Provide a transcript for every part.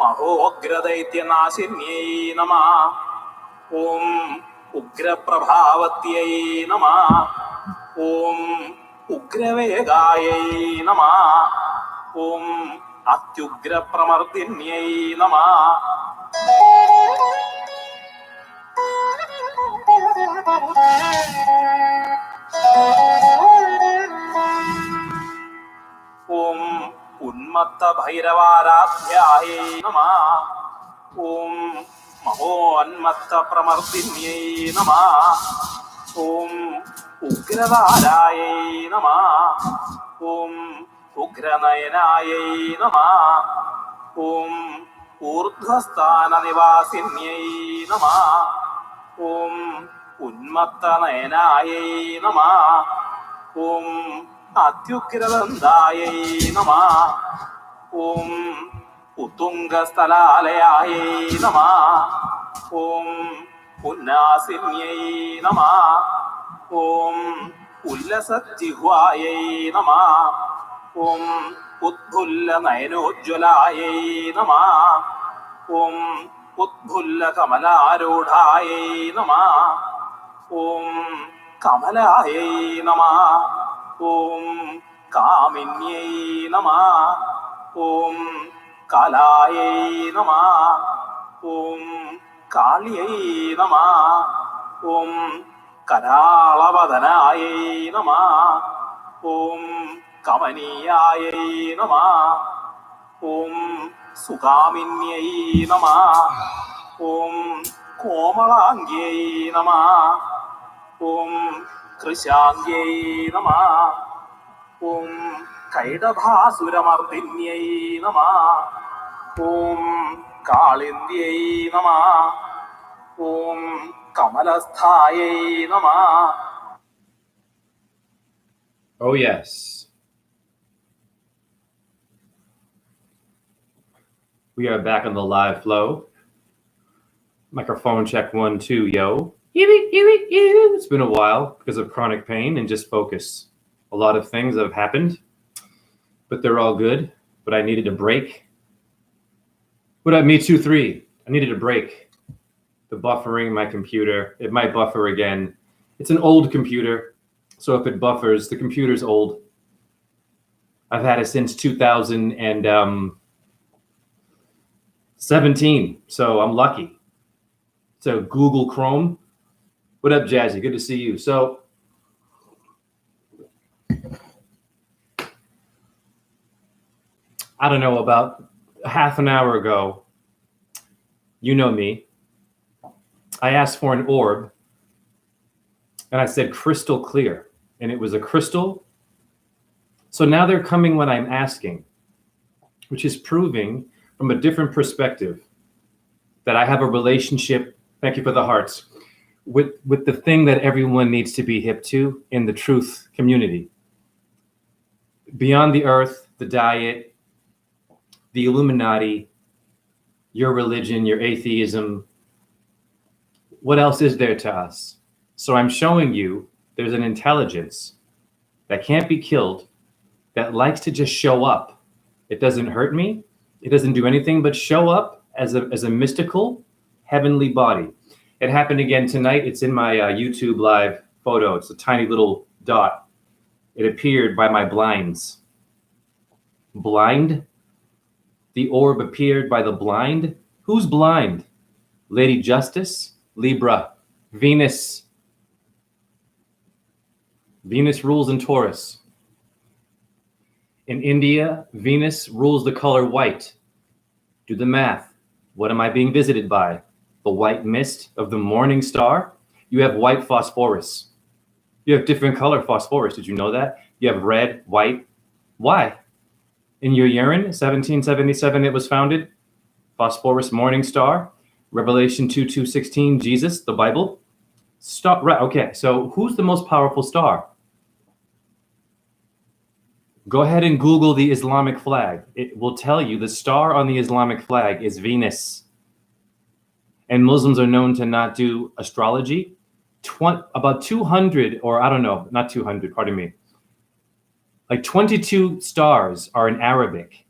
మహోగ్రదైత్యనాశిన్యై నమః. ఓం ఉగ్రప్రభావత్యై నమః. ఓం ఉగ్రవేగాయై నమః. ఓం అత్యుగ్రప్రమర్దిన్యై నమః. ఓం ఉన్మత్త భైరవారాధ్యాయై నమః. ఓం మహోన్మత్త ప్రమర్దిన్యై నమః. ఓం ఉగ్రవారాయై నమః. ఓం ఉగ్రనయనాయై నమః. ఓం ఊర్ధ్వస్థాన నివాసిన్యై నమః. ఓం ఉన్మత్తనయనాయై నమః. ఓం అత్యుగ్రదందాయై నమః. ఓం ఉత్తుంగస్థలాలయాయై నమః. ఓం ఉన్నాసిన్యై నమః. ఓం ఉల్లసజ్జిహ్వాయై నమః. ఓం ఉద్భుల్లనయనోజ్వలాయై నమః. ఓం ఉద్భుల్లకమలారూఢాయై నమః. ఓం కమలాయై నమః. ఓం కామిన్యై నమః. ఓం కాలాయై నమః. ఓం కాళ్యై నమః. ఓం కరాళవదనాయై నమః. ఓం కమనీయాయై నమః. ఓం సుకామిన్యై నమః. ఓం కోమలాంగ్యై నమః. ఓం కృశాంగ్యై నమః. ఓం కైడభాసురమర్దిన్యై నమః. ఓం కాళింద్యై నమః. ఓం కమలస్థాయై నమః. Oh, yes. We are back on the live flow. Microphone check 1, 2, yo. It's been a while because of chronic pain and just focus. A lot of things have happened, but they're all good. But I needed a break. What up, me 2-3? I needed a break. The buffering my computer. It might buffer again. It's an old computer. So if it buffers, the computer's old. I've had it since 2017, so I'm lucky. So Google Chrome. What up, Jazzy? Good to see you. So I don't know, about half an hour ago, you know me, I asked for an orb and I said crystal clear. And it was a crystal. So now they're coming when I'm asking, which is proving from a different perspective that I have a relationship, thank you for the hearts, with the thing that everyone needs to be hip to in the truth community. Beyond the earth, the diet, the Illuminati, your religion, your atheism, what else is there to us? So I'm showing you there's an intelligence that can't be killed, that likes to just show up. It doesn't hurt me. It doesn't do anything but show up as a mystical, heavenly body. It happened again tonight. It's in my YouTube live photo. It's a tiny little dot. It appeared by my blinds. Blind? The orb appeared by the blind? Who's blind? Lady Justice? Libra? Venus? Venus rules in Taurus. In India, Venus rules the color white. Do the math. What am I being visited by? The white mist of the morning star? You have white phosphorus. You have different color phosphorus. Did you know that? You have red, white. Why? In your urine, 1777 it was founded. Phosphorus morning star. Revelation 2:16, Jesus, the Bible. Star, right, okay. So who's the most powerful star? Go ahead and Google the Islamic flag. It will tell you the star on the Islamic flag is Venus. And Muslims are known to not do astrology. About 200, or I don't know, not 200, pardon me. Like 22 stars are in Arabic.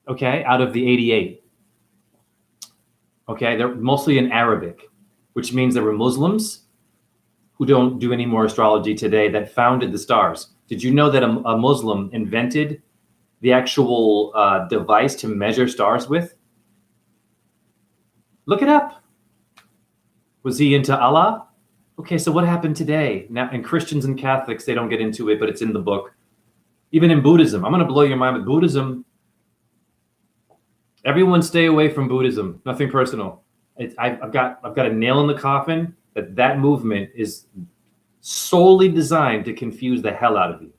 okay, out of the 88. Okay, they're mostly in Arabic, which means there were Muslims who don't do any more astrology today that founded the stars. Did you know that a Muslim invented the actual device to measure stars with? Look it up. Was he into Allah? Okay, so what happened today? Now, and Christians and Catholics, they don't get into it, but it's in the book. Even in Buddhism, I'm going to blow your mind with Buddhism. Everyone stay away from Buddhism. Nothing personal. I've got a nail in the coffin that movement is solely designed to confuse the hell out of you.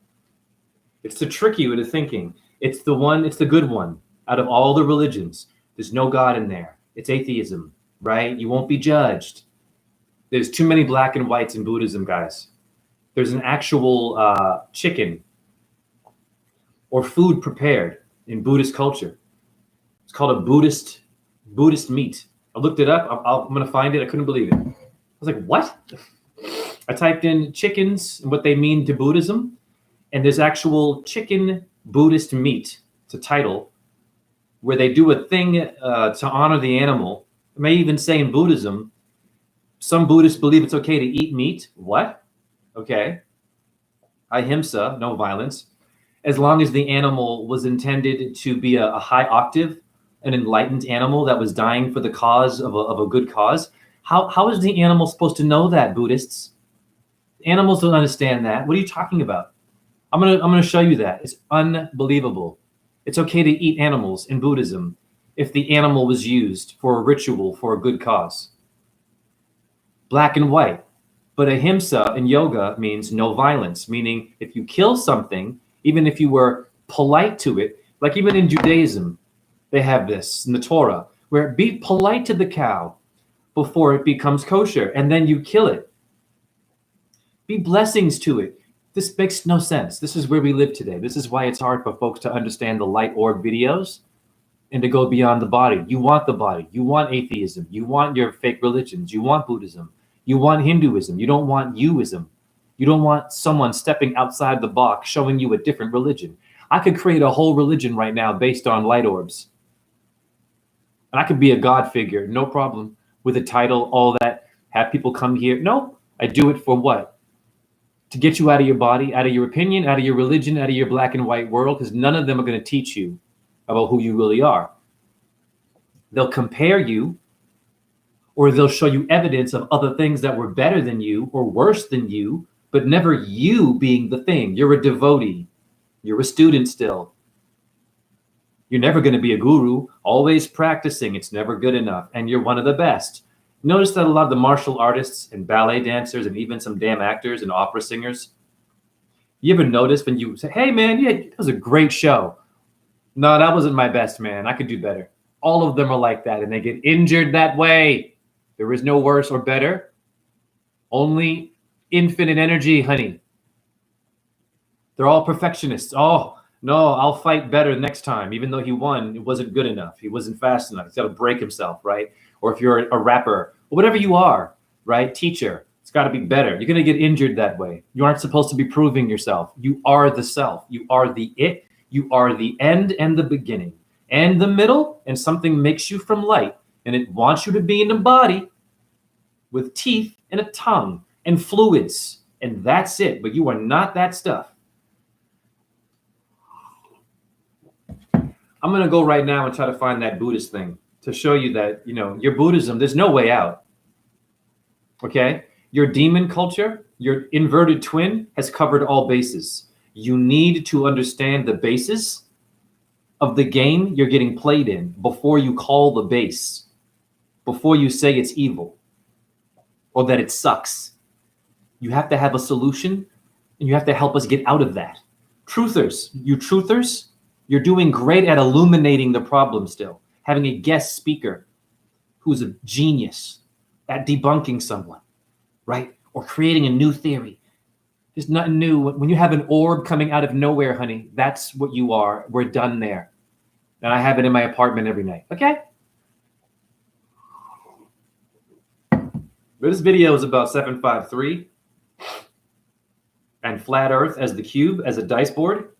It's to trick you into thinking it's the good one out of all the religions. There's no God in there. It's atheism, right? You won't be judged. There's too many black and whites in Buddhism, guys. There's an actual chicken or food prepared in Buddhist culture. It's called a Buddhist meat. I looked it up. I'm going to find it. I couldn't believe it. I was like, what? I typed in chickens and what they mean to Buddhism, and there's actual chicken Buddhist meat. It's a title where they do a thing to honor the animal. It may even say in Buddhism, some Buddhists believe it's okay to eat meat. What? Okay. Ahimsa, no violence. As long as the animal was intended to be a high octave, an enlightened animal that was dying for the cause of a good cause. How is the animal supposed to know that, Buddhists? Animals don't understand that. What are you talking about? I'm gonna show you that. It's unbelievable. It's okay to eat animals in Buddhism if the animal was used for a ritual for a good cause. Black and white. But ahimsa in yoga means no violence, meaning if you kill something, even if you were polite to it, like even in Judaism, they have this in the Torah, where be polite to the cow before it becomes kosher, and then you kill it. Be blessings to it. This makes no sense. This is where we live today. This is why it's hard for folks to understand the light orb videos and to go beyond the body. You want the body. You want atheism. You want your fake religions. You want Buddhism. You want Hinduism. You don't want youism. You don't want someone stepping outside the box showing you a different religion. I could create a whole religion right now based on light orbs. And I could be a God figure, no problem, with a title, all that, have people come here. No, I do it for what? To get you out of your body, out of your opinion, out of your religion, out of your black and white world, because none of them are going to teach you about who you really are. They'll compare you, or they'll show you evidence of other things that were better than you or worse than you, but never you being the thing. You're a devotee. You're a student still. You're never going to be a guru, always practicing. It's never good enough. And you're one of the best. Notice that a lot of the martial artists and ballet dancers and even some damn actors and opera singers, you ever notice when you say, hey, man, yeah, that was a great show. No, that wasn't my best, man. I could do better. All of them are like that, and they get injured that way. There is no worse or better. Only infinite energy, honey. They're all perfectionists. Oh, no, I'll fight better next time. Even though he won, it wasn't good enough. He wasn't fast enough. He's got to break himself, right? Or if you're a rapper, or whatever you are, right? Teacher, it's got to be better. You're going to get injured that way. You aren't supposed to be proving yourself. You are the self. You are the it. You are the end and the beginning and the middle, and something makes you from light, and it wants you to be in a body with teeth and a tongue and fluids, and that's it. But you are not that stuff. I'm going to go right now and try to find that Buddhist thing to show you that, you know, your Buddhism, there's no way out. Okay? Your demon culture, your inverted twin has covered all bases. You need to understand the basis of the game you're getting played in before you call the base, before you say it's evil or that it sucks. You have to have a solution, and you have to help us get out of that. Truthers, you truthers, you're doing great at illuminating the problem still, having a guest speaker who's a genius at debunking someone, right? Or creating a new theory. There's nothing new. When you have an orb coming out of nowhere, honey, that's what you are. We're done there. And I have it in my apartment every night, okay? But this video is about 753 and flat earth as the cube, as a dice board.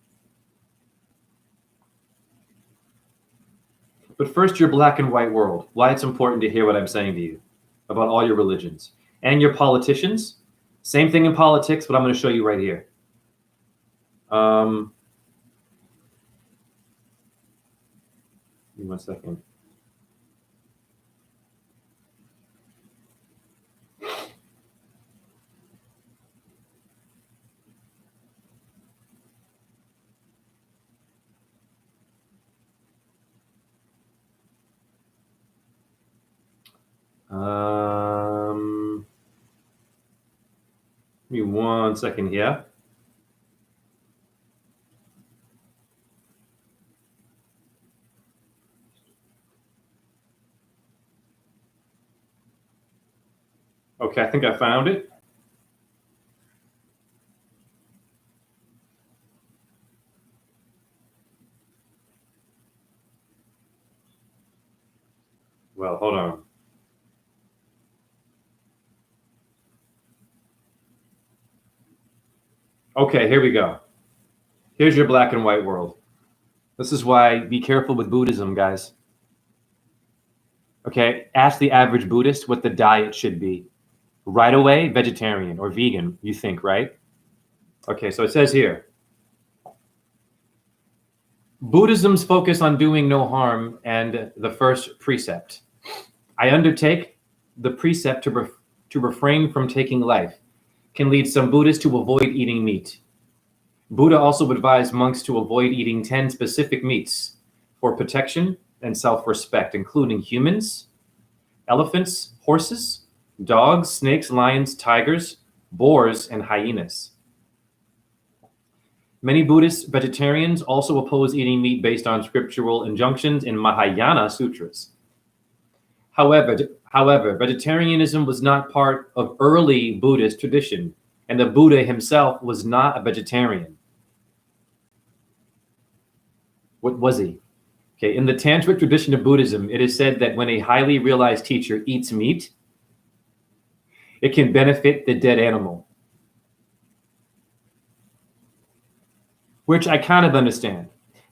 But first, your black and white world. Why it's important to hear what I'm saying to you about all your religions and your politicians. Same thing in politics, but I'm going to show you right here. Give me 1 second. Give me 1 second here. Okay, I think I found it. Well, hold on. Okay, here we go. Here's your black and white world. This is why be careful with Buddhism, guys. Okay, ask the average Buddhist what the diet should be. Right away, vegetarian or vegan, you think, right? Okay, so it says here, Buddhism's focus on doing no harm and the first precept. I undertake the precept to refrain from taking life can lead some Buddhists to avoid eating meat. Buddha also advised monks to avoid eating 10 specific meats for protection and self-respect, including humans, elephants, horses, dogs, snakes, lions, tigers, boars, and hyenas. Many Buddhist vegetarians also oppose eating meat based on scriptural injunctions in Mahayana sutras. However, vegetarianism was not part of early Buddhist tradition, and the Buddha himself was not a vegetarian. What was he? Okay, in the Tantric tradition of Buddhism, it is said that when a highly realized teacher eats meat, it can benefit the dead animal. Which I kind of understand.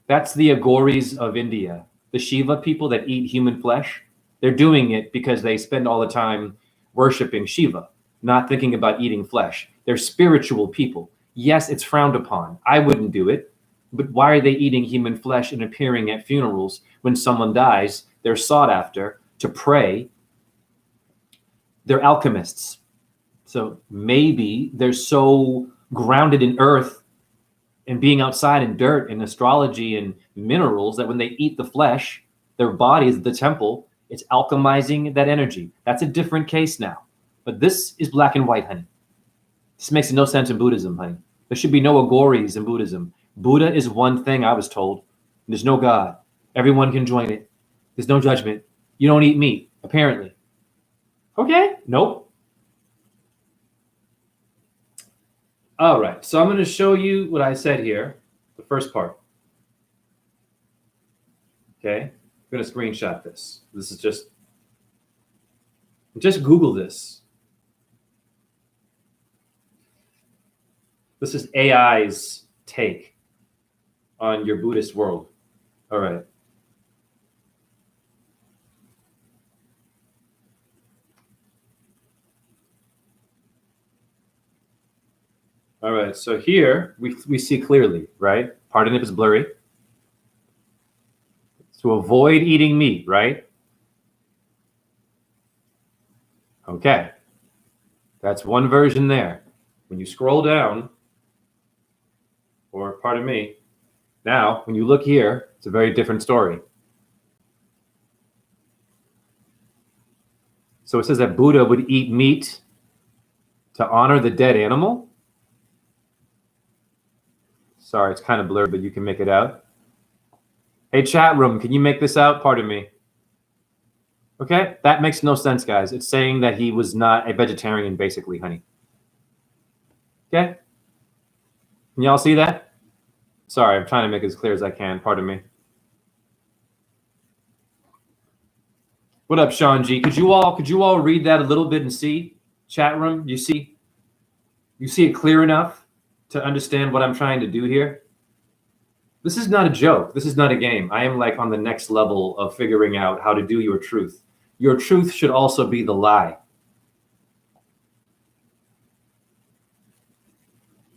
That's the Aghoris of India, the Shiva people that eat human flesh. They're doing it because they spend all the time worshiping Shiva, not thinking about eating flesh. They're spiritual people. Yes, it's frowned upon. I wouldn't do it. But why are they eating human flesh and appearing at funerals when someone dies? They're sought after to pray. They're alchemists. So maybe they're so grounded in earth and being outside in dirt and astrology and minerals that when they eat the flesh, their body is the temple. It's alchemizing that energy. That's a different case now. But this is black and white, honey. This makes no sense in Buddhism, honey. There should be no Aghoris in Buddhism. Buddha is one thing, I was told. There's no God. Everyone can join it. There's no judgment. You don't eat meat, apparently. Okay, nope. All right, so I'm going to show you what I said here, the first part. Okay, I'm going to screenshot this. This is just Google this. This is AI's take on your Buddhist world. All right. All right, so here we see clearly, right? Pardon if it's blurry. To avoid eating meat, right? Okay. That's one version there. When you scroll down, or pardon me, now when you look here, it's a very different story. So it says that Buddha would eat meat to honor the dead animal. Sorry, it's kind of blurred, but you can make it out. Hey, chat room, can you make this out? Pardon me. Okay, that makes no sense, guys. It's saying that he was not a vegetarian, basically, honey. Okay? Can y'all see that? Sorry, I'm trying to make it as clear as I can. Pardon me. What up, Sean G? Could you all read that a little bit and see? Chat room, you see it clear enough to understand what I'm trying to do here? This is not a joke. This is not a game. I am like on the next level of figuring out how to do your truth. Your truth should also be the lie.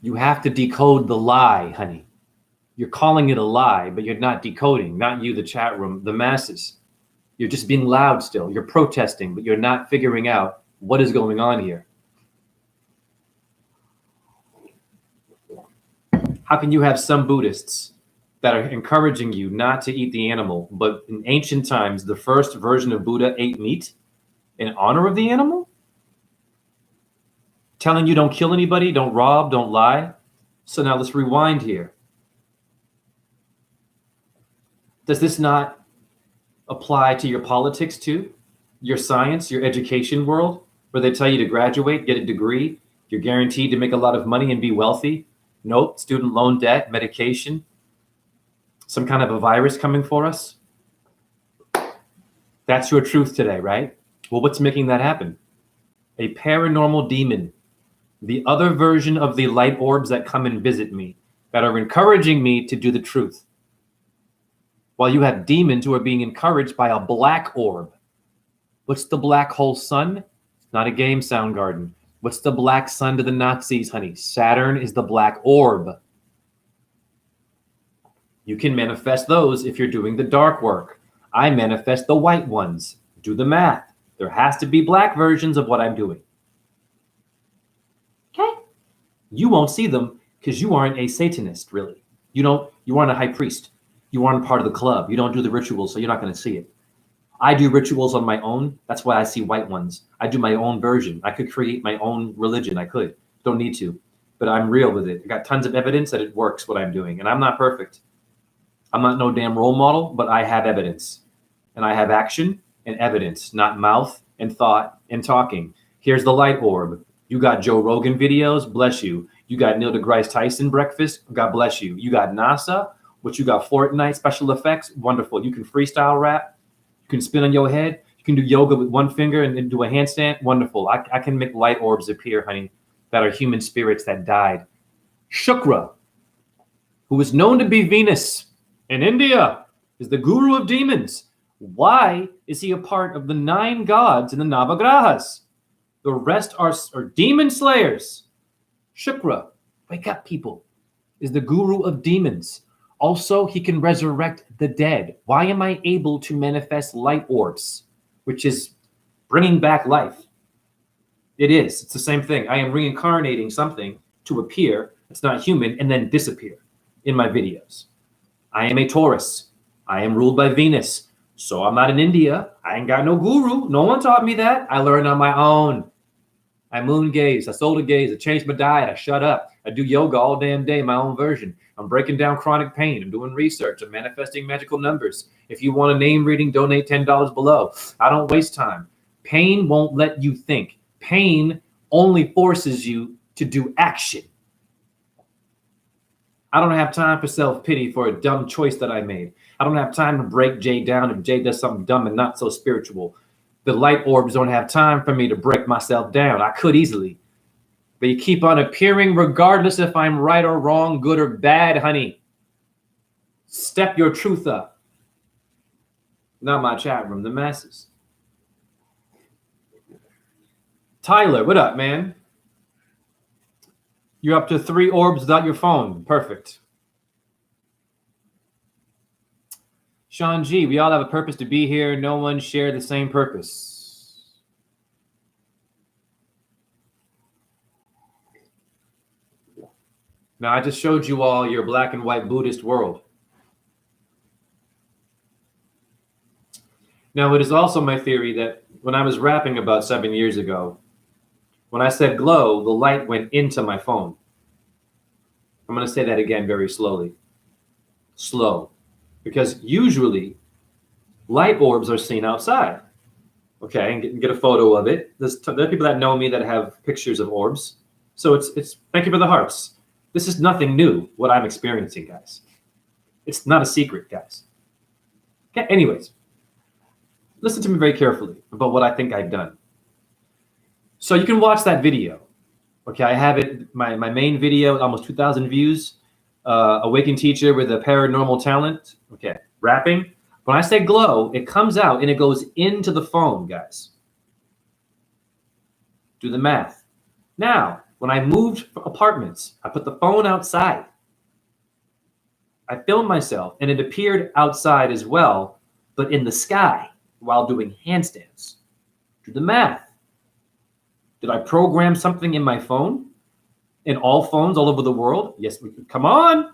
You have to decode the lie, honey. You're calling it a lie, but you're not decoding. Not you, the chat room, the masses. You're just being loud still. You're protesting, but you're not figuring out what is going on here. How can you have some Buddhists that are encouraging you not to eat the animal, but in ancient times, the first version of Buddha ate meat in honor of the animal? Telling you don't kill anybody, don't rob, don't lie. So now let's rewind here. Does this not apply to your politics too? Your science, your education world, where they tell you to graduate, get a degree, you're guaranteed to make a lot of money and be wealthy? Nope, student loan debt, medication, some kind of a virus coming for us. That's your truth today, right? Well, what's making that happen? A paranormal demon, the other version of the light orbs that come and visit me, that are encouraging me to do the truth. While you have demons who are being encouraged by a black orb. What's the black hole sun? It's not a game, Soundgarden. What's the black sun to the Nazis, honey? Saturn is the black orb. You can manifest those if you're doing the dark work. I manifest the white ones. Do the math. There has to be black versions of what I'm doing. Okay? You won't see them because you aren't a Satanist, really. You aren't a high priest. You aren't part of the club. You don't do the rituals, so you're not going to see it. I do rituals on my own. That's why I see white ones. I do my own version. I could create my own religion. I could. Don't need to. But I'm real with it. I got tons of evidence that it works, what I'm doing. And I'm not perfect. I'm not no damn role model, but I have evidence. And I have action and evidence, not mouth and thought and talking. Here's the light orb. You got Joe Rogan videos, bless you. You got Neil deGrasse Tyson breakfast, God bless you. You got NASA, what you got Fortnite, special effects, wonderful. You can freestyle rap. You can spin on your head. You can do yoga with one finger and then do a handstand. Wonderful. I can make light orbs appear, honey, that are human spirits that died. Shukra, who is known to be Venus in India, is the guru of demons. Why is he a part of the 9 gods in the Navagrahas? The rest are demon slayers. Shukra, wake up, people, is the guru of demons. Also, he can resurrect the dead. Why am I able to manifest light orbs, which is bringing back life? It is. It's the same thing. I am reincarnating something to appear. It's not human and then disappear in my videos. I am a Taurus. I am ruled by Venus. So I'm not in India. I ain't got no guru. No one taught me that. I learned on my own. I moon gaze. I solar gaze. I changed my diet. I shut up. I do yoga all damn day, my own version. I'm breaking down chronic pain. I'm doing research. I'm manifesting magical numbers. If you want a name reading, donate $10 below. I don't waste time. Pain won't let you think. Pain only forces you to do action. I don't have time for self-pity for a dumb choice that I made. I don't have time to break Jay down if Jay does something dumb and not so spiritual. The light orbs don't have time for me to break myself down. I could easily. But you keep on appearing regardless if I'm right or wrong, good or bad, honey. Step your truth up. Not my chat room, the masses. Tyler, what up, man? You're up to 3 orbs without your phone. Perfect. Sean G, we all have a purpose to be here. No one share the same purpose. Now, I just showed you all your black and white Buddhist world. Now, it is also my theory that when I was rapping about 7 years ago, when I said glow, the light went into my phone. I'm going to say that again very slowly. Slow. Because usually light orbs are seen outside. Okay, and get a photo of it. There are people that know me that have pictures of orbs. So it's thank you for the hearts. This is nothing new, what I'm experiencing, guys. It's not a secret, guys. Okay, anyways, listen to me very carefully about what I think I've done. So you can watch that video. Okay, I have it, my main video, almost 2,000 views. awakened teacher with a paranormal talent. Okay, rapping. When I say glow, it comes out and it goes into the phone, guys. Do the math. Now, when I moved apartments, I put the phone outside. I filmed myself and it appeared outside as well, but in the sky while doing handstands. Do the math. Did I program something in my phone? In all phones all over the world? Yes, come on.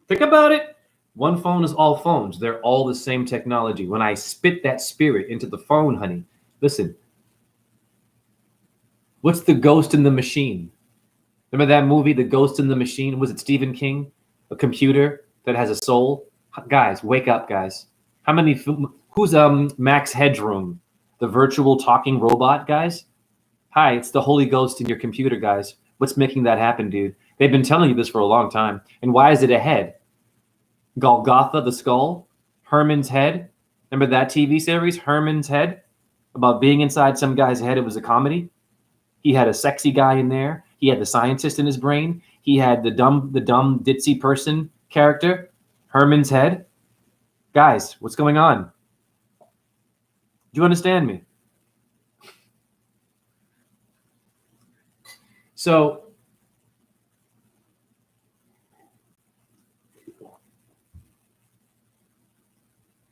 Think about it. One phone is all phones. They're all the same technology. When I spit that spirit into the phone, honey, listen. What's the ghost in the machine? Remember that movie, The Ghost in the Machine? Was it Stephen King? A computer that has a soul? Guys, wake up, guys. Who's Max Headroom? The virtual talking robot, guys? Hi, it's the Holy Ghost in your computer, guys. What's making that happen, dude? They've been telling you this for a long time. And why is it a head? Golgotha, the skull? Herman's head? Remember that TV series, Herman's Head? About being inside some guy's head. It was a comedy. He had a sexy guy in there. He had the scientist in his brain. He had the dumb ditzy person character, Herman's Head. Guys, what's going on? Do you understand me? So,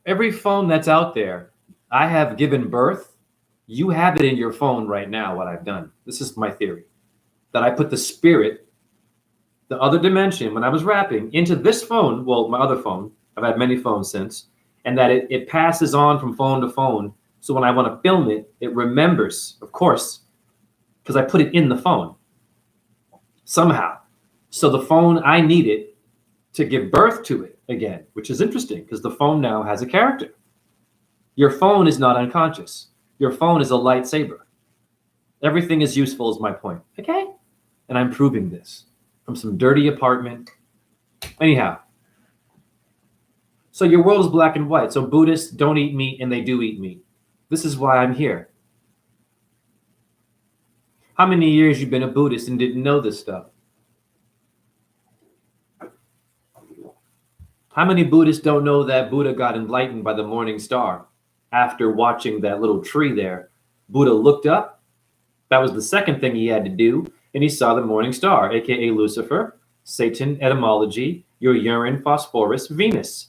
every phone that's out there, I have given birth. You have it in your phone right now, what I've done. This is my theory. That I put the spirit, the other dimension, when I was rapping, into this phone, well, my other phone. I've had many phones since. And that it passes on from phone to phone. So when I want to film it, it remembers, of course, because I put it in the phone somehow. So the phone, I need it to give birth to it again, which is interesting because the phone now has a character. Your phone is not unconscious. Your phone is a lightsaber. Everything is useful is my point. Okay? And I'm proving this from some dirty apartment. Anyhow. So your world is black and white. So Buddhists don't eat meat and they do eat meat. This is why I'm here. How many years you've been a Buddhist and didn't know this stuff? How many Buddhists don't know that Buddha got enlightened by the morning star? After watching that little tree there, Buddha looked up. That was the second thing he had to do. And he saw the morning star, aka Lucifer, Satan, etymology, your urine, phosphorus, Venus.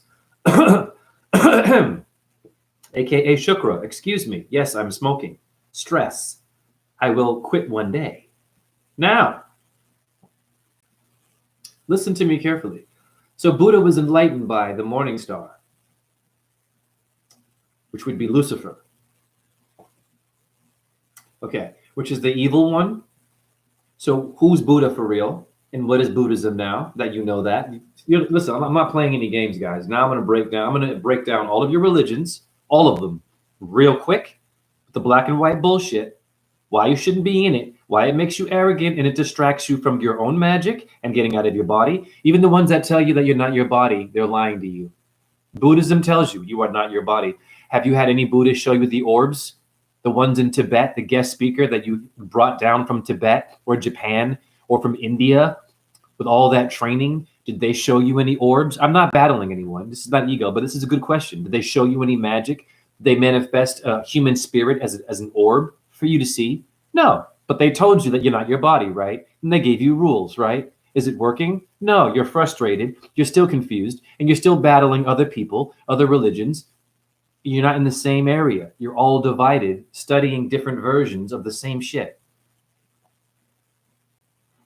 AKA Shukra, excuse me. Yes, I'm smoking. Stress. I will quit one day. Now, listen to me carefully. So Buddha was enlightened by the morning star, which would be Lucifer. Okay, which is the evil one. So who's Buddha for real? And what is Buddhism now that you know that? Listen, I'm not playing any games, guys. Now I'm going to break down all of your religions, all of them, real quick. The black and white bullshit, why you shouldn't be in it, why it makes you arrogant and it distracts you from your own magic and getting out of your body. Even the ones that tell you that you're not your body, they're lying to you. Buddhism tells you you are not your body. Have you had any Buddhists show you the orbs? The ones in Tibet, the guest speaker that you brought down from Tibet or Japan or from India with all that training? Did they show you any orbs? I'm not battling anyone. This is not ego, but this is a good question. Did they show you any magic? Did they manifest a human spirit as an orb for you to see? No, but they told you that you're not your body, right? And they gave you rules, right? Is it working? No, you're frustrated. You're still confused and you're still battling other people, other religions. You're not in the same area. You're all divided, studying different versions of the same shit.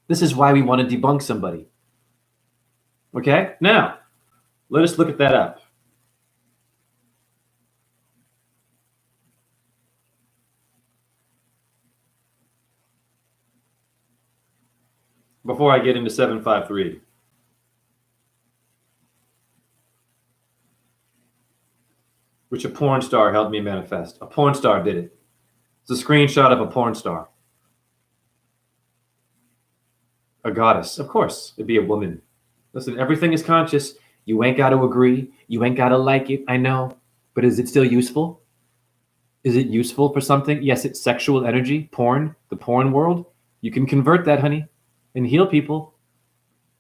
This is why we want to debunk somebody. Okay? Now, let us look at that up. Before I get into 753. Which a porn star helped me manifest. A porn star did it. It's a screenshot of a porn star. A goddess. Of course, it'd be a woman. Listen, everything is conscious. You ain't got to agree. You ain't got to like it. I know. But is it still useful? Is it useful for something? Yes, it's sexual energy, porn, the porn world. You can convert that, honey, and heal people.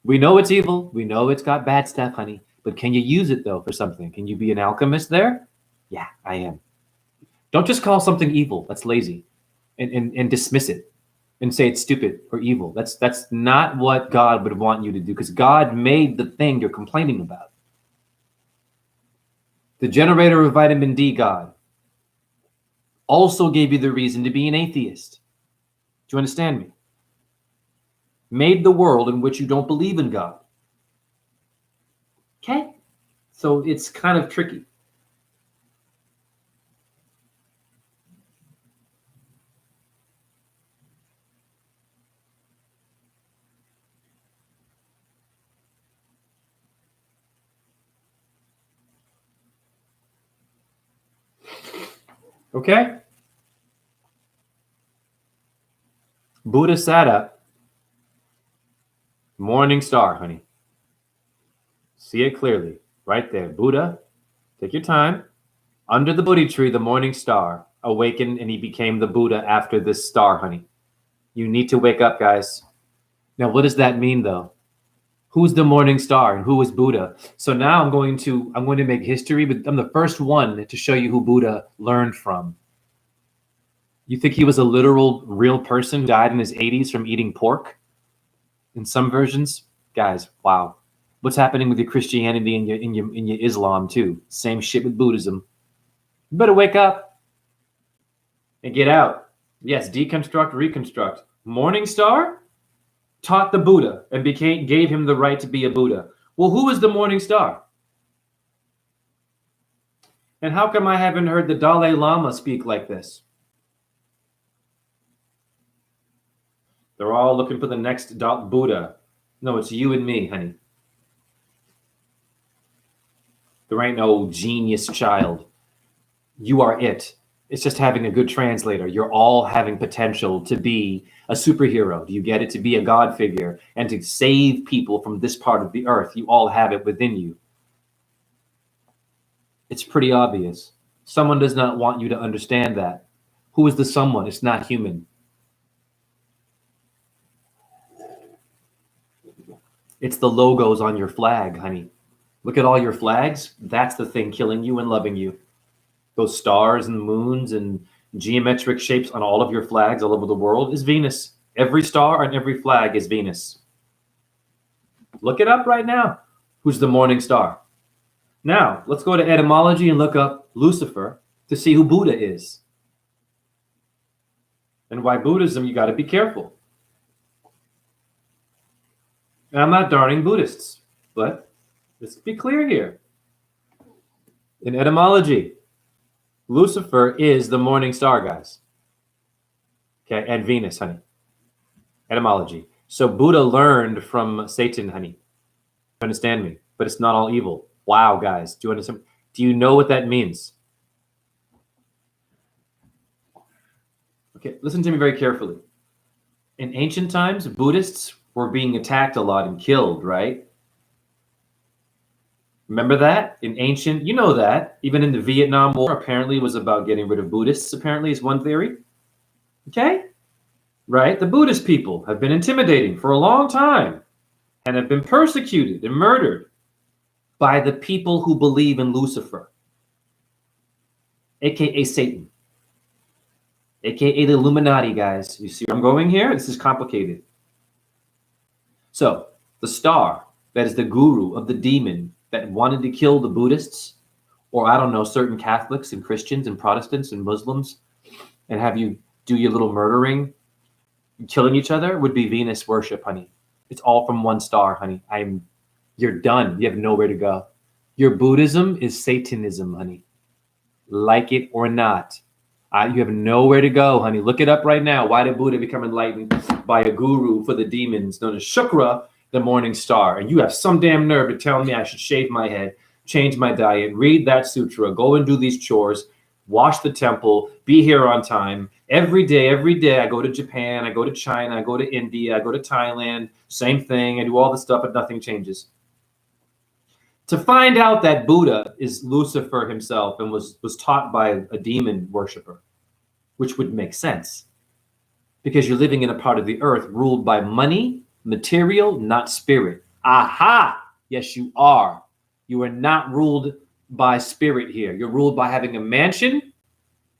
We know it's evil. We know it's got bad stuff, honey. But can you use it, though, for something? Can you be an alchemist there? Yeah, I am. Don't just call something evil. That's lazy. And dismiss it and say it's stupid or evil. That's not what God would want you to do, because God made the thing you're complaining about. The generator of vitamin D, God, also gave you the reason to be an atheist. Do you understand me? Made the world in which you don't believe in God. Okay? So it's kind of tricky. Okay? Buddha sat up. Morning star, honey. See it clearly. Right there. Buddha, take your time. Under the Bodhi tree, the morning star awakened, and he became the Buddha after this star, honey. You need to wake up, guys. Now, what does that mean, though? Who's the morning star and who is Buddha? So now I'm going to make history, but I'm the first one to show you who Buddha learned from. You think he was a literal, real person who died in his 80s from eating pork? In some versions, guys, wow. What's happening with your Christianity and your Islam too? Same shit with Buddhism. You better wake up and get out. Yes, deconstruct, reconstruct. Morning star taught the Buddha and gave him the right to be a Buddha. Well, who is the morning star? And how come I haven't heard the Dalai Lama speak like this? They're all looking for the next Buddha. No, it's you and me, honey. There ain't no genius child. You are it. It's just having a good translator. You're all having potential to be a superhero. Do you get it? To be a God figure and to save people from this part of the earth. You all have it within you. It's pretty obvious. Someone does not want you to understand that. Who is the someone? It's not human. It's the logos on your flag, honey. Look at all your flags. That's the thing killing you and loving you. Those stars and moons and geometric shapes on all of your flags all over the world is Venus. Every star on every flag is Venus. Look it up right now. Who's the morning star? Now, let's go to etymology and look up Lucifer to see who Buddha is. And why Buddhism, you got to be careful. And I'm not darning Buddhists, but let's be clear here. In etymology, Lucifer is the morning star, guys. Okay, and Venus, honey. Etymology. So Buddha learned from Satan, honey. Understand me? But it's not all evil. Wow, guys. Do you understand? Do you know what that means? Okay, listen to me very carefully. In ancient times, Buddhists were being attacked a lot and killed, right? Remember that? In ancient, you know that. Even in the Vietnam War, apparently was about getting rid of Buddhists, apparently is one theory. Okay? Right? The Buddhist people have been intimidating for a long time and have been persecuted and murdered by the people who believe in Lucifer, aka Satan, aka the Illuminati, guys. You see where I'm going here? This is complicated. So, the star that is the guru of the demon that wanted to kill the Buddhists, or I don't know, certain Catholics and Christians and Protestants and Muslims, and have you do your little murdering, killing each other, would be Venus worship, honey. It's all from one star, honey. You're done. You have nowhere to go. Your Buddhism is Satanism, honey. Like it or not. You have nowhere to go, honey. Look it up right now. Why did Buddha become enlightened? By a guru for the demons known as Shukra, the morning star. And you have some damn nerve to tell me I should shave my head, change my diet, read that sutra, go and do these chores, wash the temple, be here on time. Every day, I go to Japan, I go to China, I go to India, I go to Thailand, same thing. I do all this stuff, but nothing changes. To find out that Buddha is Lucifer himself and was taught by a demon worshiper, which would make sense because you're living in a part of the earth ruled by money, material, not spirit. Aha! Yes, you are. You are not ruled by spirit here. You're ruled by having a mansion,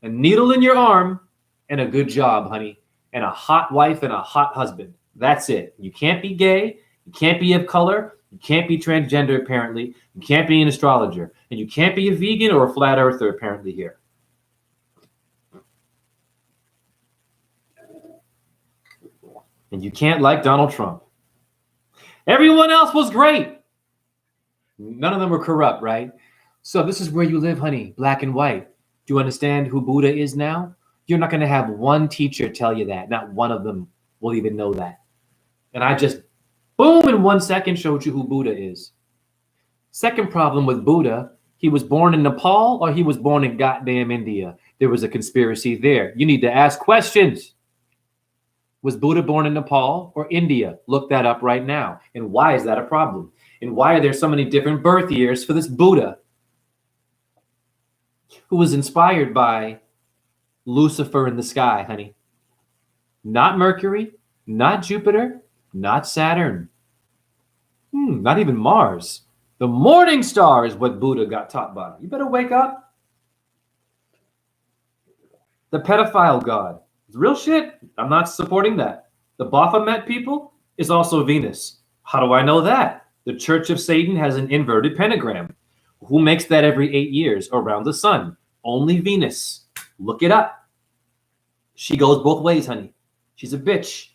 a needle in your arm, and a good job, honey, and a hot wife and a hot husband. That's it. You can't be gay. You can't be of color. You can't be transgender, apparently. You can't be an astrologer. And you can't be a vegan or a flat earther, apparently, here. And you can't like Donald Trump. Everyone else was great. None of them were corrupt, right? So this is where you live, honey, black and white. Do you understand who Buddha is now? You're not going to have one teacher tell you that. Not one of them will even know that. And I just, boom, in 1 second showed you who Buddha is. Second problem with Buddha, he was born in Nepal or he was born in goddamn India. There was a conspiracy there. You need to ask questions. Was Buddha born in Nepal or India? Look that up right now. And why is that a problem? And why are there so many different birth years for this Buddha who was inspired by Lucifer in the sky, honey? Not Mercury, not Jupiter, not Saturn, not even Mars. The morning star is what Buddha got taught by. You better wake up. The pedophile god. It's real shit. I'm not supporting that. The Baphomet people is also Venus. How do I know that? The Church of Satan has an inverted pentagram. Who makes that every 8 years around the sun? Only Venus. Look it up. She goes both ways, honey. She's a bitch.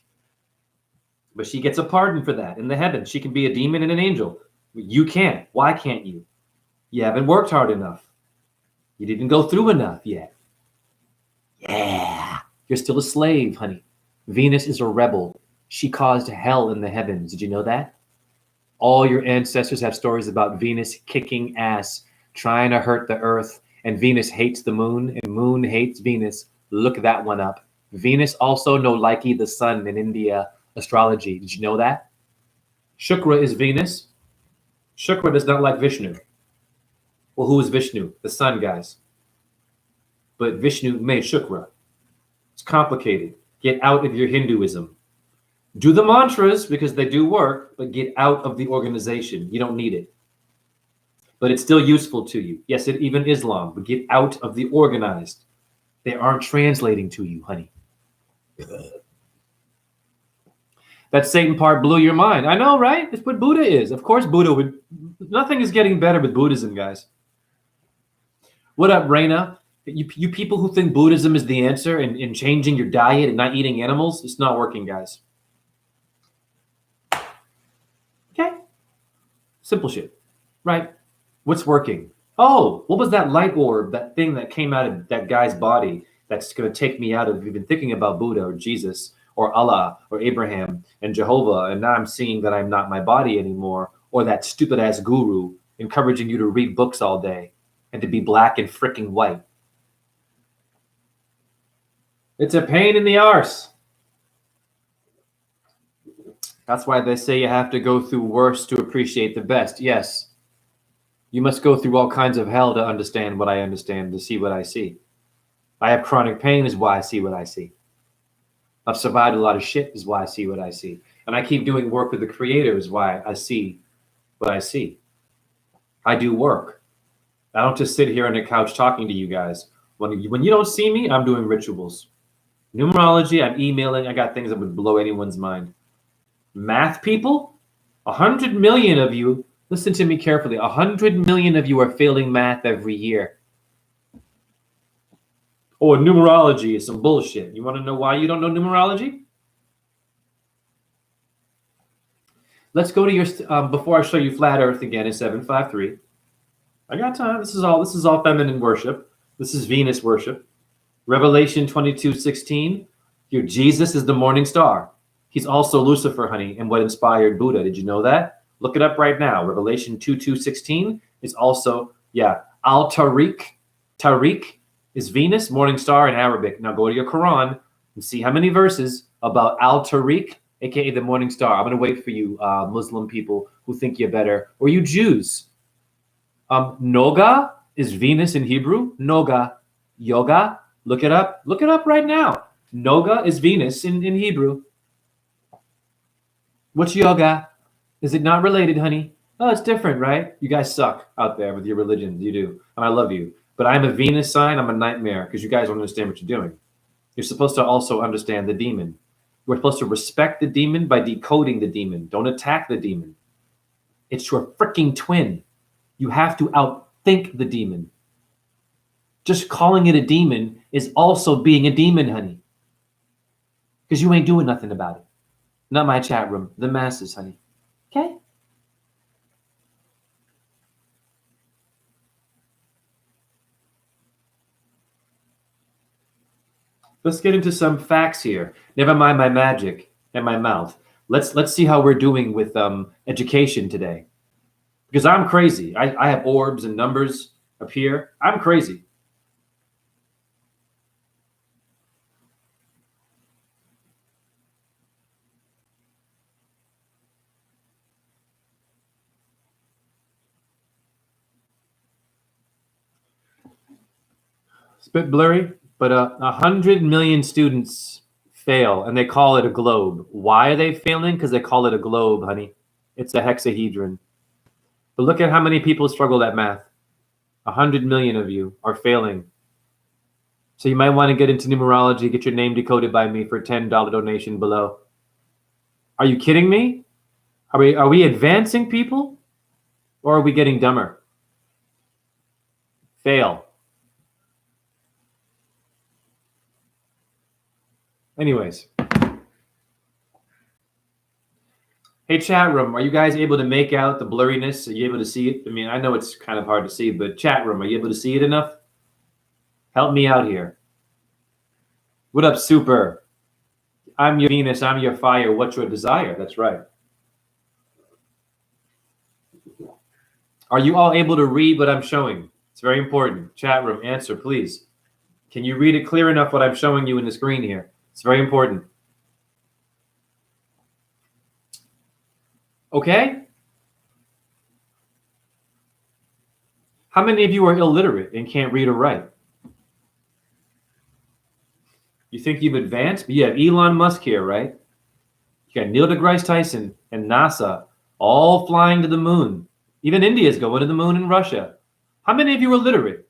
But she gets a pardon for that in the heavens. She can be a demon and an angel. You can't. Why can't you? You haven't worked hard enough. You didn't go through enough yet. Yeah. You're still a slave, honey. Venus is a rebel. She caused hell in the heavens. Did you know that? All your ancestors have stories about Venus kicking ass, trying to hurt the earth, and Venus hates the moon, and moon hates Venus. Look that one up. Venus also no likey the sun in India astrology. Did you know that? Shukra is Venus. Shukra does not like Vishnu. Well, who is Vishnu? The sun, guys. But Vishnu made Shukra. It's complicated. Get out of your Hinduism. Do the mantras because they do work, but get out of the organization. You don't need it. But it's still useful to you. Yes, it even Islam, but get out of the organized. They aren't translating to you, honey. That Satan part blew your mind. I know, right? That's what Buddha is. Of course, Buddha would. Nothing is getting better with Buddhism, guys. What up, Raina? You people who think Buddhism is the answer in changing your diet and not eating animals, it's not working, guys. Okay? Simple shit, right? What's working? Oh, what was that light orb, that thing that came out of that guy's body that's going to take me out of even thinking about Buddha or Jesus or Allah or Abraham and Jehovah, and now I'm seeing that I'm not my body anymore, or that stupid-ass guru encouraging you to read books all day and to be black and freaking white. It's a pain in the arse. That's why they say you have to go through worse to appreciate the best. Yes. You must go through all kinds of hell to understand what I understand, to see what I see. I have chronic pain is why I see what I see. I've survived a lot of shit is why I see what I see. And I keep doing work with the Creator is why I see what I see. I do work. I don't just sit here on the couch talking to you guys. When you don't see me, I'm doing rituals. Numerology, I'm emailing. I got things that would blow anyone's mind. Math people, 100 million of you, listen to me carefully, 100 million of you are failing math every year. Or numerology is some bullshit. You want to know why you don't know numerology? Let's go to your, before I show you flat earth again in 753. I got time. This is all feminine worship. This is Venus worship. Revelation 22:16. Your Jesus is the morning star. He's also Lucifer, honey, and what inspired Buddha. Did you know that? Look it up right now. Revelation 22:16 is also, Al-Tariq. Tariq is Venus, morning star in Arabic. Now go to your Quran and see how many verses about Al-Tariq, aka the morning star. I'm going to wait for you Muslim people who think you're better, or you Jews. Noga is Venus in Hebrew. Noga. Yoga. Look it up. Look it up right now. Noga is Venus in Hebrew. What's yoga? Is it not related, honey? Oh, it's different, right? You guys suck out there with your religions. You do. And I love you. But I'm a Venus sign. I'm a nightmare because you guys don't understand what you're doing. You're supposed to also understand the demon. We're supposed to respect the demon by decoding the demon. Don't attack the demon. It's your freaking twin. You have to outthink the demon. Just calling it a demon is also being a demon, honey. Because you ain't doing nothing about it. Not my chat room. The masses, honey. Okay? Let's get into some facts here. Never mind my magic and my mouth. Let's see how we're doing with education today. Because I'm crazy. I have orbs and numbers up here. I'm crazy. It's a bit blurry, but 100 million students fail, and they call it a globe. Why are they failing? Because they call it a globe, honey. It's a hexahedron. But look at how many people struggle at math. 100 million of you are failing. So you might want to get into numerology, get your name decoded by me for a $10 donation below. Are you kidding me? Are we advancing people? Or are we getting dumber? Fail. Anyways. Hey, chat room, are you guys able to make out the blurriness? Are you able to see it? I mean, I know it's kind of hard to see, but chat room, are you able to see it enough? Help me out here. What up, Super? I'm your Venus, I'm your fire. What's your desire? That's right. Are you all able to read what I'm showing? It's very important. Chat room, answer, please. Can you read it clear enough what I'm showing you in the screen here? It's very important. Okay? How many of you are illiterate and can't read or write? You think you've advanced? But you have Elon Musk here, right? You got Neil deGrasse Tyson and NASA all flying to the moon. Even India's going to the moon in Russia. How many of you are literate?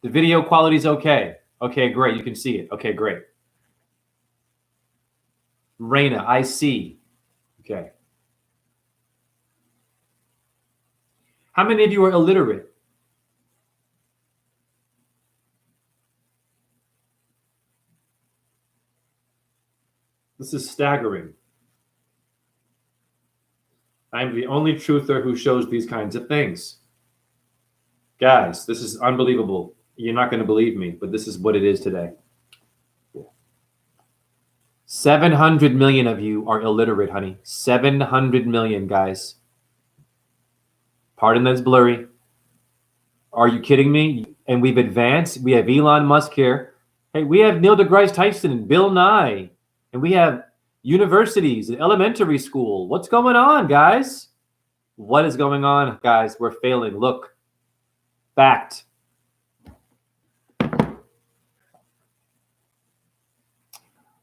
The video quality's okay. Okay, great. You can see it. Okay, great. Raina, I see. Okay. How many of you are illiterate? This is staggering. I'm the only truther who shows these kinds of things. Guys, this is unbelievable. You're not going to believe me, but this is what it is today. 700 million of you are illiterate, honey. 700 million, guys. Pardon that's blurry. Are you kidding me? And we've advanced. We have Elon Musk here. Hey, we have Neil deGrasse Tyson and Bill Nye. And we have universities and elementary school. What's going on, guys? What is going on, guys? We're failing. Look. Fact.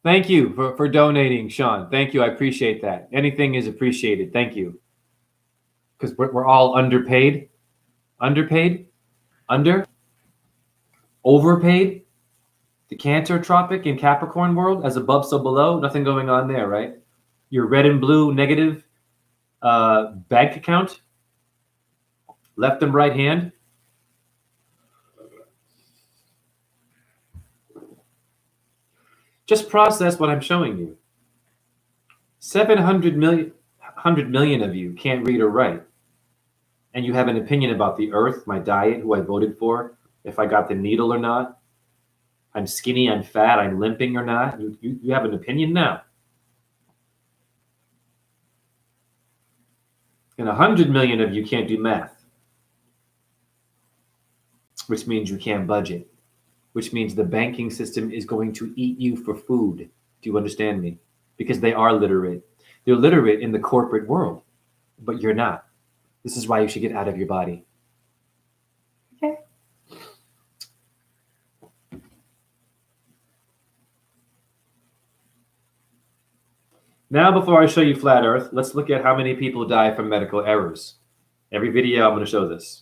Thank you for donating, Sean. Thank you. I appreciate that. Anything is appreciated. Thank you. Because we're all underpaid. Underpaid? Under? Overpaid? The Cancer Tropic in Capricorn world, as above, so below. Nothing going on there, right? Your red and blue negative bank account. Left and right hand. Just process what I'm showing you. 700 million, 100 million of you can't read or write. And you have an opinion about the earth, my diet, who I voted for, if I got the needle or not. I'm skinny, I'm fat, I'm limping or not. You have an opinion now. And 100 million of you can't do math, which means you can't budget, which means the banking system is going to eat you for food. Do you understand me? Because they are literate. They're literate in the corporate world, but you're not. This is why you should get out of your body. Okay. Now, before I show you flat Earth, let's look at how many people die from medical errors. Every video, I'm going to show this.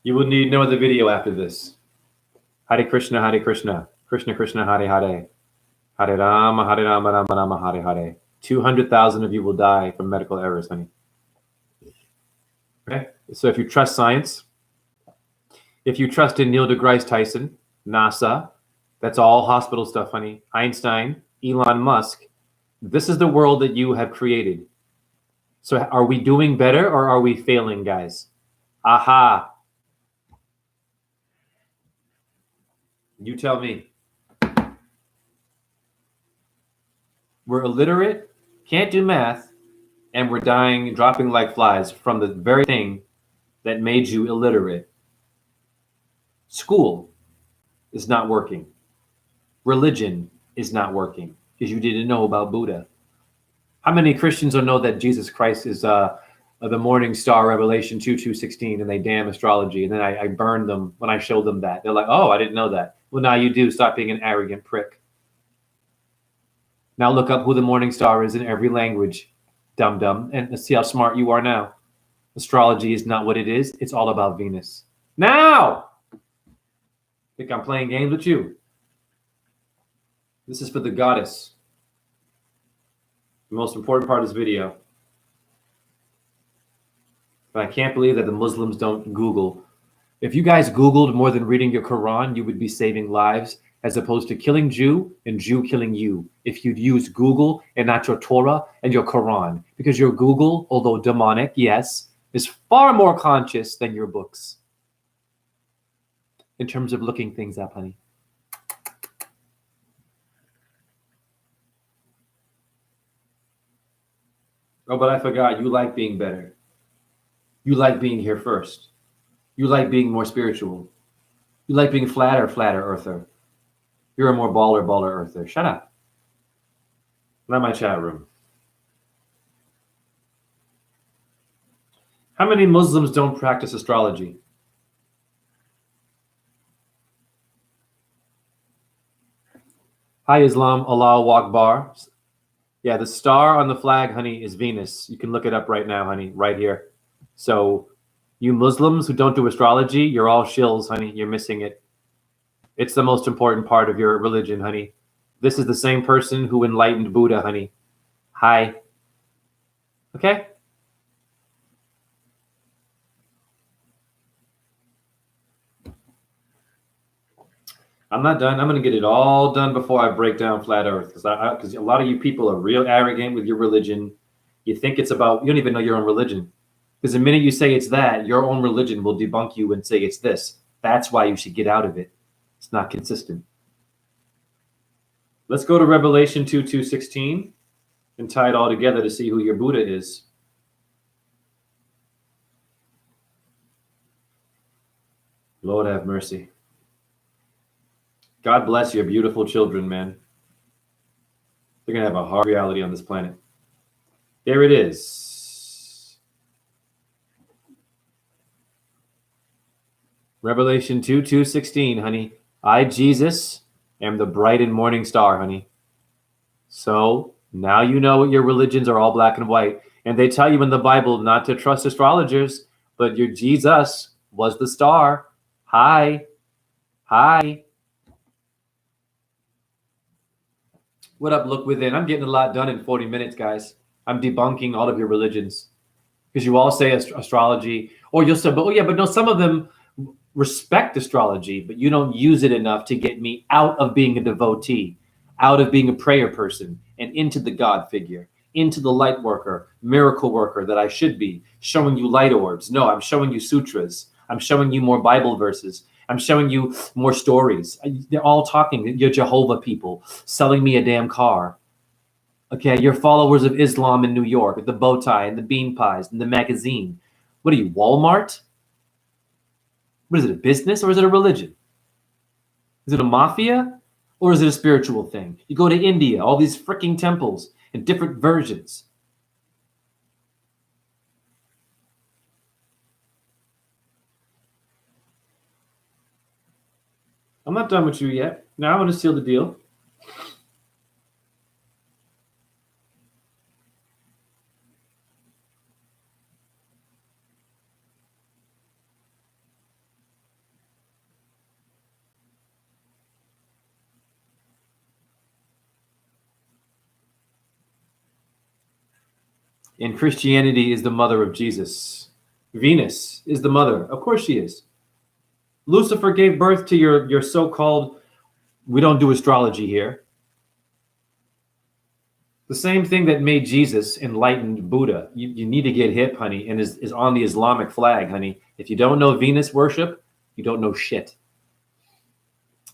You will need no other video after this. Hare Krishna, Hare Krishna, Krishna Krishna, Hare Hare, Hare Rama, Rama Rama, Hare Hare. 200,000 of you will die from medical errors, honey. Okay? So if you trust science, if you trust in Neil deGrasse Tyson, NASA, that's all hospital stuff, honey. Einstein, Elon Musk, this is the world that you have created. So are we doing better or are we failing, guys? Aha. You tell me. We're illiterate, can't do math, and we're dying, dropping like flies from the very thing that made you illiterate. School is not working. Religion is not working because you didn't know about Buddha. How many Christians don't know that Jesus Christ is the morning star, Revelation 2:16, and they damn astrology? And then I burned them when I showed them that. They're like, oh, I didn't know that. Well, now you do. Stop being an arrogant prick. Now look up who the morning star is in every language, dum-dum, and see how smart you are now. Astrology is not what it is. It's all about Venus. Now! Think I'm playing games with you? This is for the goddess. The most important part of this video. But I can't believe that the Muslims don't Google. If you guys Googled more than reading your Quran, you would be saving lives as opposed to killing Jew and Jew killing you. If you'd use Google and not your Torah and your Quran. Because your Google, although demonic, yes, is far more conscious than your books. In terms of looking things up, honey. Oh, but I forgot, you like being better. You like being here first. You like being more spiritual. You like being flatter earther. You're a more baller earther. Shut up. Not my chat room. How many Muslims don't practice astrology? Hi, Islam. Allahu Akbar. Yeah, the star on the flag, honey, is Venus. You can look it up right now, honey, right here. So you Muslims who don't do astrology, you're all shills, honey. You're missing it. It's the most important part of your religion, honey. This is the same person who enlightened Buddha, honey. Hi. Okay? I'm not done. I'm going to get it all done before I break down flat earth because a lot of you people are real arrogant with your religion. You think it's about, you don't even know your own religion. Because the minute you say it's that, your own religion will debunk you and say it's this. That's why you should get out of it. It's not consistent. Let's go to Revelation 2:16 and tie it all together to see who your Buddha is. Lord have mercy. God bless your beautiful children, man. They're going to have a hard reality on this planet. There it is. Revelation 2:16, honey. I, Jesus, am the bright and morning star, honey. So now you know what your religions are all black and white. And they tell you in the Bible not to trust astrologers, but your Jesus was the star. Hi. Hi. What up, Look Within? I'm getting a lot done in 40 minutes, guys. I'm debunking all of your religions. Because you all say astrology, or you'll say, but no, some of them respect astrology, but you don't use it enough to get me out of being a devotee, out of being a prayer person, and into the God figure, into the light worker, miracle worker that I should be, showing you light orbs. No, I'm showing you sutras. I'm showing you more Bible verses. I'm showing you more stories. They're all talking. You're Jehovah people selling me a damn car. Okay, you're followers of Islam in New York, with the bow tie and the bean pies and the magazine. What are you, Walmart? What is it, a business or is it a religion? Is it a mafia or is it a spiritual thing? You go to India, all these freaking temples and different versions. I'm not done with you yet. Now I want to seal the deal. And Christianity is the mother of Jesus. Venus is the mother. Of course she is. Lucifer gave birth to your so-called, we don't do astrology here. The same thing that made Jesus enlightened Buddha. You need to get hip, honey, and is on the Islamic flag, honey. If you don't know Venus worship, you don't know shit.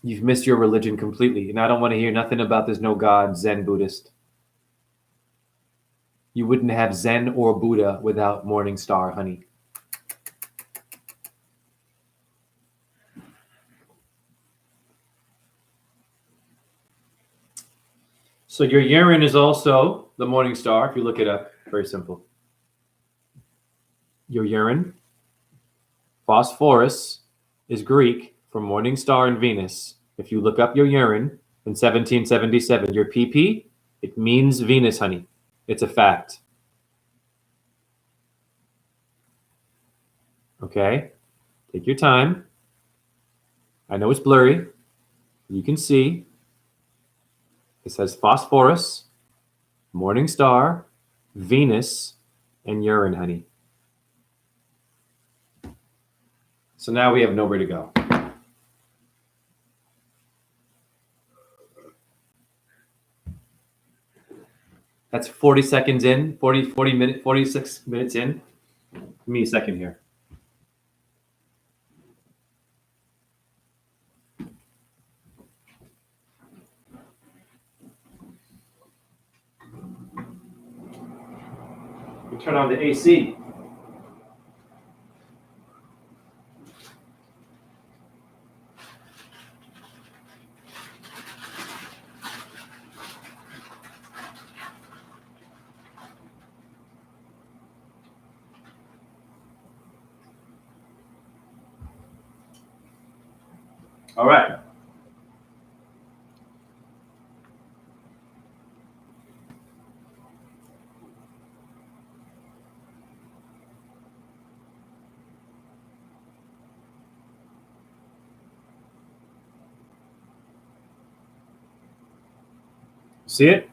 You've missed your religion completely. And I don't want to hear nothing about there's no God, Zen Buddhist. You wouldn't have Zen or Buddha without Morning Star, honey. So your urine is also the Morning Star, if you look it up. Very simple. Your urine, phosphorus, is Greek for Morning Star and Venus. If you look up your urine in 1777, your PP, it means Venus, honey. It's a fact. Okay? Take your time. I know it's blurry. You can see. It says phosphorus, Morning Star, Venus, and urine, honey. So now we have nowhere to go. That's 40 seconds in, 46 minutes in. Give me a second here. We turn on the AC. All right. See it?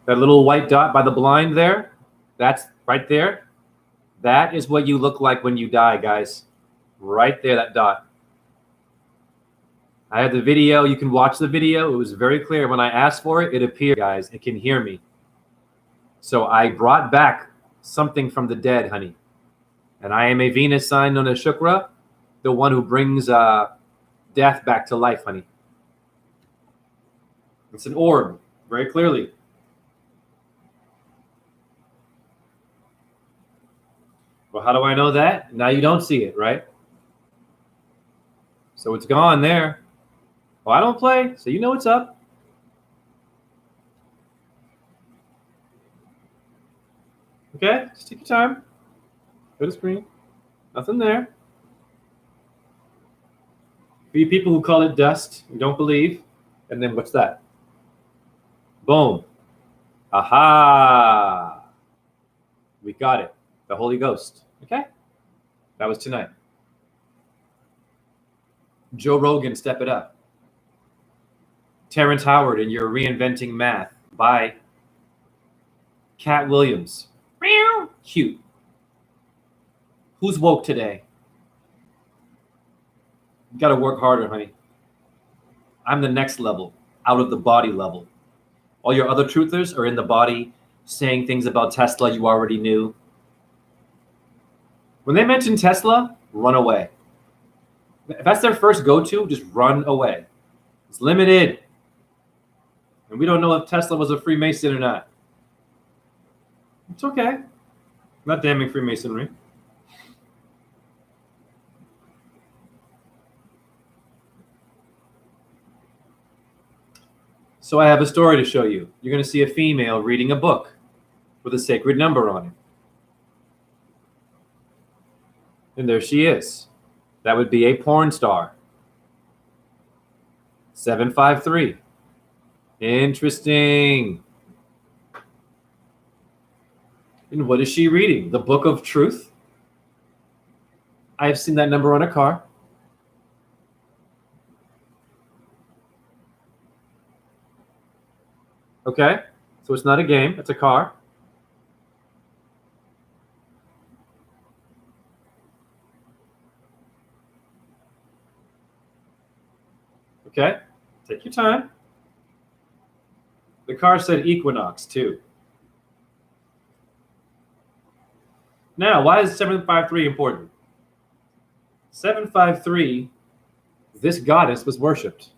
That little white dot by the blind there? That's right there. That is what you look like when you die, guys. Right there, that dot. I have the video. You can watch the video. It was very clear. When I asked for it, it appeared, guys. It can hear me. So I brought back something from the dead, honey. And I am a Venus sign known as Shukra, the one who brings death back to life, honey. It's an orb, very clearly. Well, how do I know that? Now you don't see it, right? So it's gone there. Well, I don't play, so you know what's up. Okay, just take your time. Go to screen. Nothing there. For you people who call it dust and don't believe, and then what's that? Boom. Aha. We got it. The Holy Ghost. Okay? That was tonight. Joe Rogan, step it up. Terrence Howard and You're Reinventing Math. Bye. Cat Williams. Meow. Cute. Who's woke today? You got to work harder, honey. I'm the next level, out of the body level. All your other truthers are in the body, saying things about Tesla you already knew. When they mention Tesla, run away. If that's their first go-to, just run away. It's limited. And we don't know if Tesla was a Freemason or not. It's okay. I'm not damning Freemasonry. So I have a story to show you. You're going to see a female reading a book with a sacred number on it. And there she is. That would be a porn star. 753. Interesting. And what is she reading? The Book of Truth? I've seen that number on a car. Okay, so it's not a game, it's a car. Okay, take your time. The car said Equinox too. Now, why is 753 important? 753, this goddess was worshipped.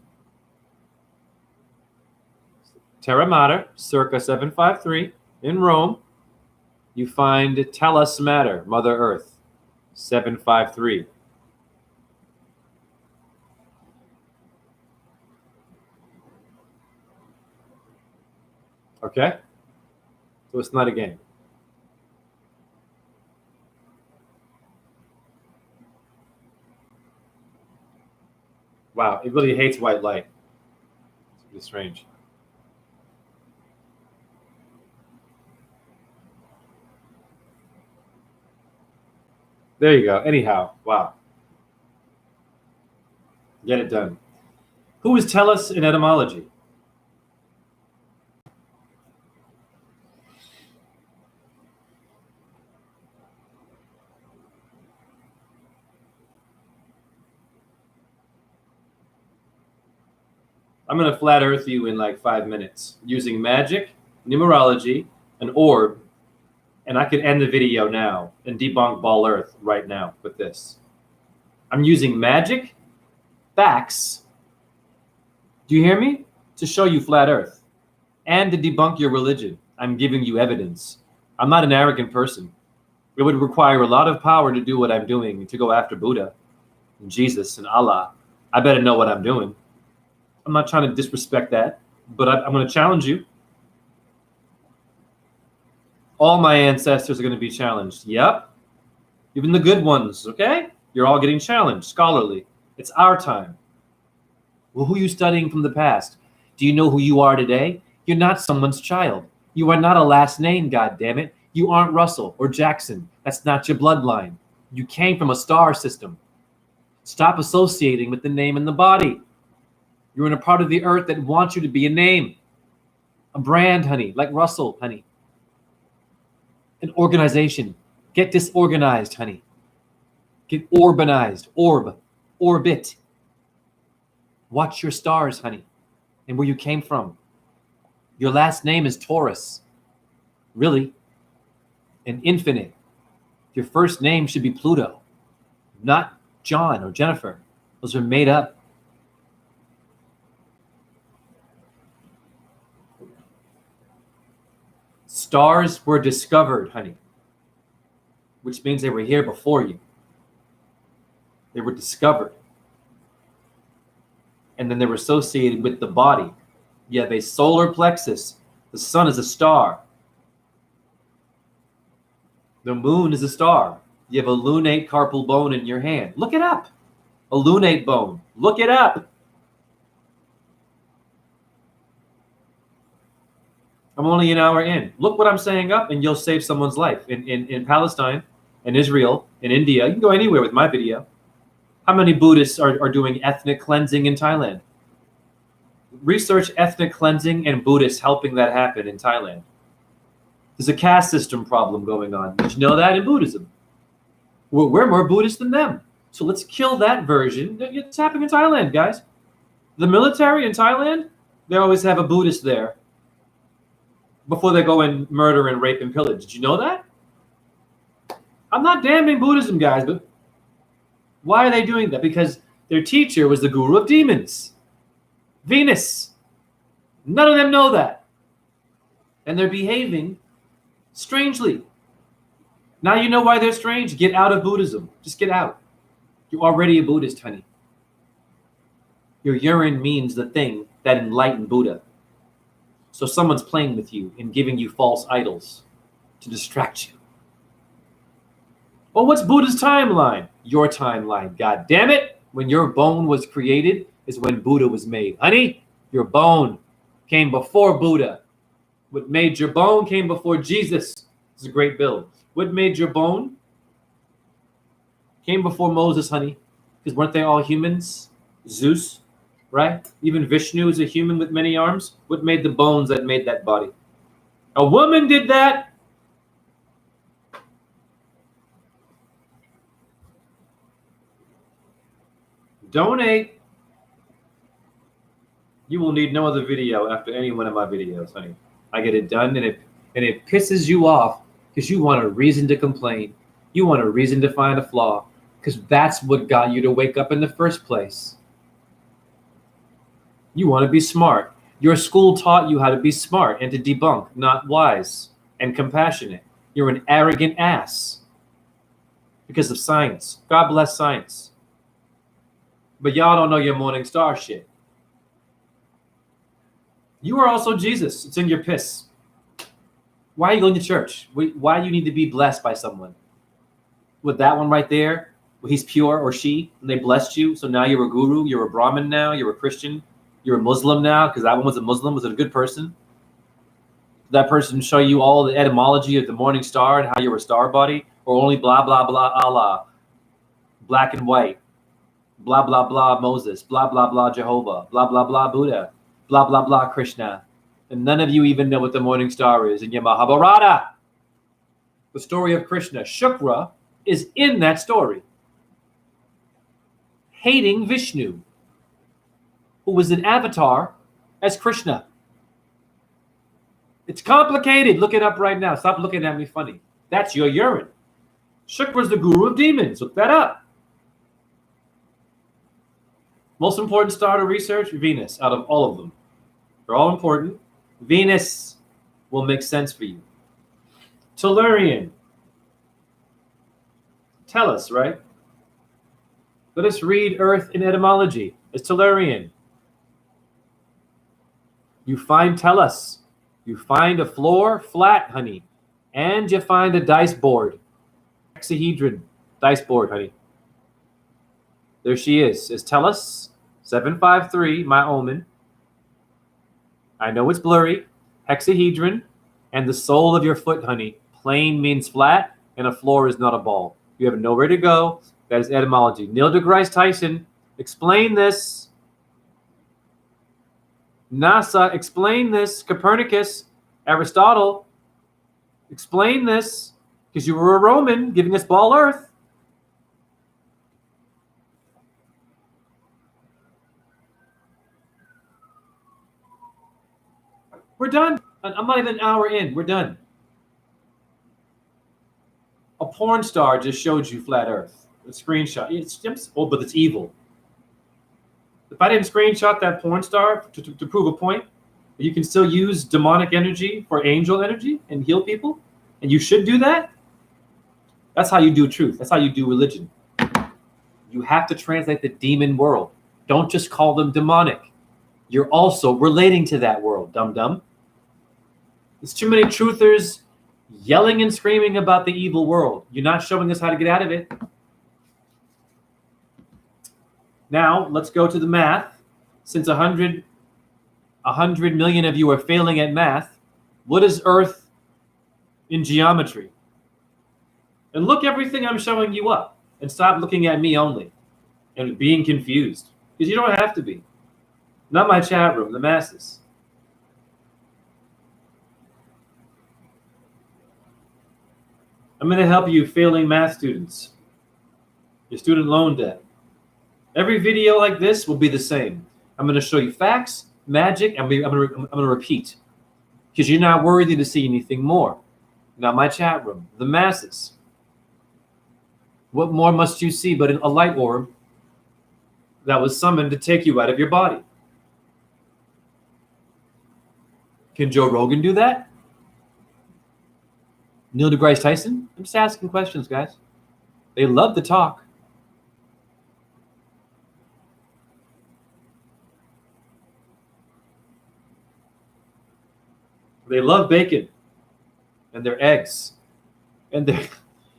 Terra Mater, circa 753, in Rome, you find Tellus Mater, Mother Earth, 753. Okay? So it's not a game. Wow, it really hates white light. It's really strange. There you go. Anyhow, wow. Get it done. Who is Tellus in etymology? I'm going to flat earth you in like 5 minutes using magic, numerology, an orb, and I could end the video now and debunk Ball Earth right now with this. I'm using magic, facts, do you hear me? To show you flat Earth and to debunk your religion. I'm giving you evidence. I'm not an arrogant person. It would require a lot of power to do what I'm doing, to go after Buddha and Jesus and Allah. I better know what I'm doing. I'm not trying to disrespect that, but I'm going to challenge you. All my ancestors are going to be challenged. Yep. Even the good ones, okay? You're all getting challenged, scholarly. It's our time. Well, who are you studying from the past? Do you know who you are today? You're not someone's child. You are not a last name, goddammit. You aren't Russell or Jackson. That's not your bloodline. You came from a star system. Stop associating with the name and the body. You're in a part of the earth that wants you to be a name. A brand, honey, like Russell, honey. An organization. Get disorganized, honey. Get urbanized. Orb. Orbit. Watch your stars, honey, and where you came from. Your last name is Taurus. Really? And infinite. Your first name should be Pluto, not John or Jennifer. Those are made up. Stars were discovered, honey, which means they were here before you. They were discovered. And then they were associated with the body. You have a solar plexus. The sun is a star. The moon is a star. You have a lunate carpal bone in your hand. Look it up. A lunate bone. Look it up. I'm only an hour in. Look what I'm saying up and you'll save someone's life. In Palestine, in Israel, in India, you can go anywhere with my video. How many Buddhists are doing ethnic cleansing in Thailand? Research ethnic cleansing and Buddhists helping that happen in Thailand. There's a caste system problem going on. Did you know that in Buddhism? We're more Buddhist than them. So let's kill that version. It's happening in Thailand, guys. The military in Thailand, they always have a Buddhist there before they go and murder and rape and pillage. Did you know that? I'm not damning Buddhism, guys, but why are they doing that? Because their teacher was the guru of demons, Venus. None of them know that. And they're behaving strangely. Now you know why they're strange. Get out of Buddhism. Just get out. You're already a Buddhist, honey. Your urine means the thing that enlightened Buddha. So someone's playing with you and giving you false idols to distract you. Well, what's Buddha's timeline? Your timeline, god damn it. When your bone was created is when Buddha was made. Honey, your bone came before Buddha. What made your bone came before Jesus. It's a great build. What made your bone came before Moses, honey. Because weren't they all humans? Zeus, right? Even Vishnu is a human with many arms. What made the bones that made that body? A woman did that. Donate. You will need no other video after any one of my videos, honey. I get it done, and it pisses you off because you want a reason to complain. You want a reason to find a flaw because that's what got you to wake up in the first place. You want to be smart. Your school taught you how to be smart and to debunk, not wise and compassionate. You're an arrogant ass because of science. God bless science. But y'all don't know your morning star shit. You are also Jesus. It's in your piss. Why are you going to church? Why do you need to be blessed by someone? With that one right there, well, he's pure or she, and they blessed you. So now you're a guru, you're a Brahmin now, you're a Christian, you're a Muslim now, because that one was a Muslim. Was it a good person? Did that person show you all the etymology of the morning star and how you're a star body? Or only blah, blah, blah, Allah, black and white, blah, blah, blah, Moses, blah, blah, blah, Jehovah, blah, blah, blah, Buddha, blah, blah, blah, Krishna. And none of you even know what the morning star is in your Mahabharata. The story of Krishna, Shukra, is in that story. Hating Vishnu, who was an avatar as Krishna. It's complicated. Look it up right now. Stop looking at me funny. That's your urine. Shukra's the guru of demons. Look that up. Most important star to research, Venus, out of all of them. They're all important. Venus will make sense for you. Tellurian. Tell us, right? Let us read Earth in etymology. It's Tellurian. You find Tellus. You find a floor flat, honey. And you find a dice board. Hexahedron dice board, honey. There she is. It's Tellus 753, my omen. I know it's blurry. Hexahedron and the sole of your foot, honey. Plane means flat, and a floor is not a ball. You have nowhere to go. That is etymology. Neil deGrasse Tyson, explain this. NASA, explain this. Copernicus, Aristotle, explain this. Because you were a Roman giving us ball Earth. We're done. I'm not even an hour in. We're done. A porn star just showed you flat Earth. A screenshot. But it's evil. If I didn't screenshot that porn star to prove a point, you can still use demonic energy for angel energy and heal people, and you should do that. That's how you do truth. That's how you do religion. You have to translate the demon world. Don't just call them demonic. You're also relating to that world, dum-dum. There's too many truthers yelling and screaming about the evil world. You're not showing us how to get out of it. Now, let's go to the math. Since 100 million of you are failing at math, what is Earth in geometry? And look everything I'm showing you up. And stop looking at me only and being confused. Because you don't have to be. Not my chat room, the masses. I'm going to help you failing math students. Your student loan debt. Every video like this will be the same. I'm going to show you facts, magic, and I'm going to repeat. Because you're not worthy to see anything more. Not my chat room, the masses. What more must you see but a light orb that was summoned to take you out of your body? Can Joe Rogan do that? Neil deGrasse Tyson? I'm just asking questions, guys. They love to talk. They love bacon and their eggs and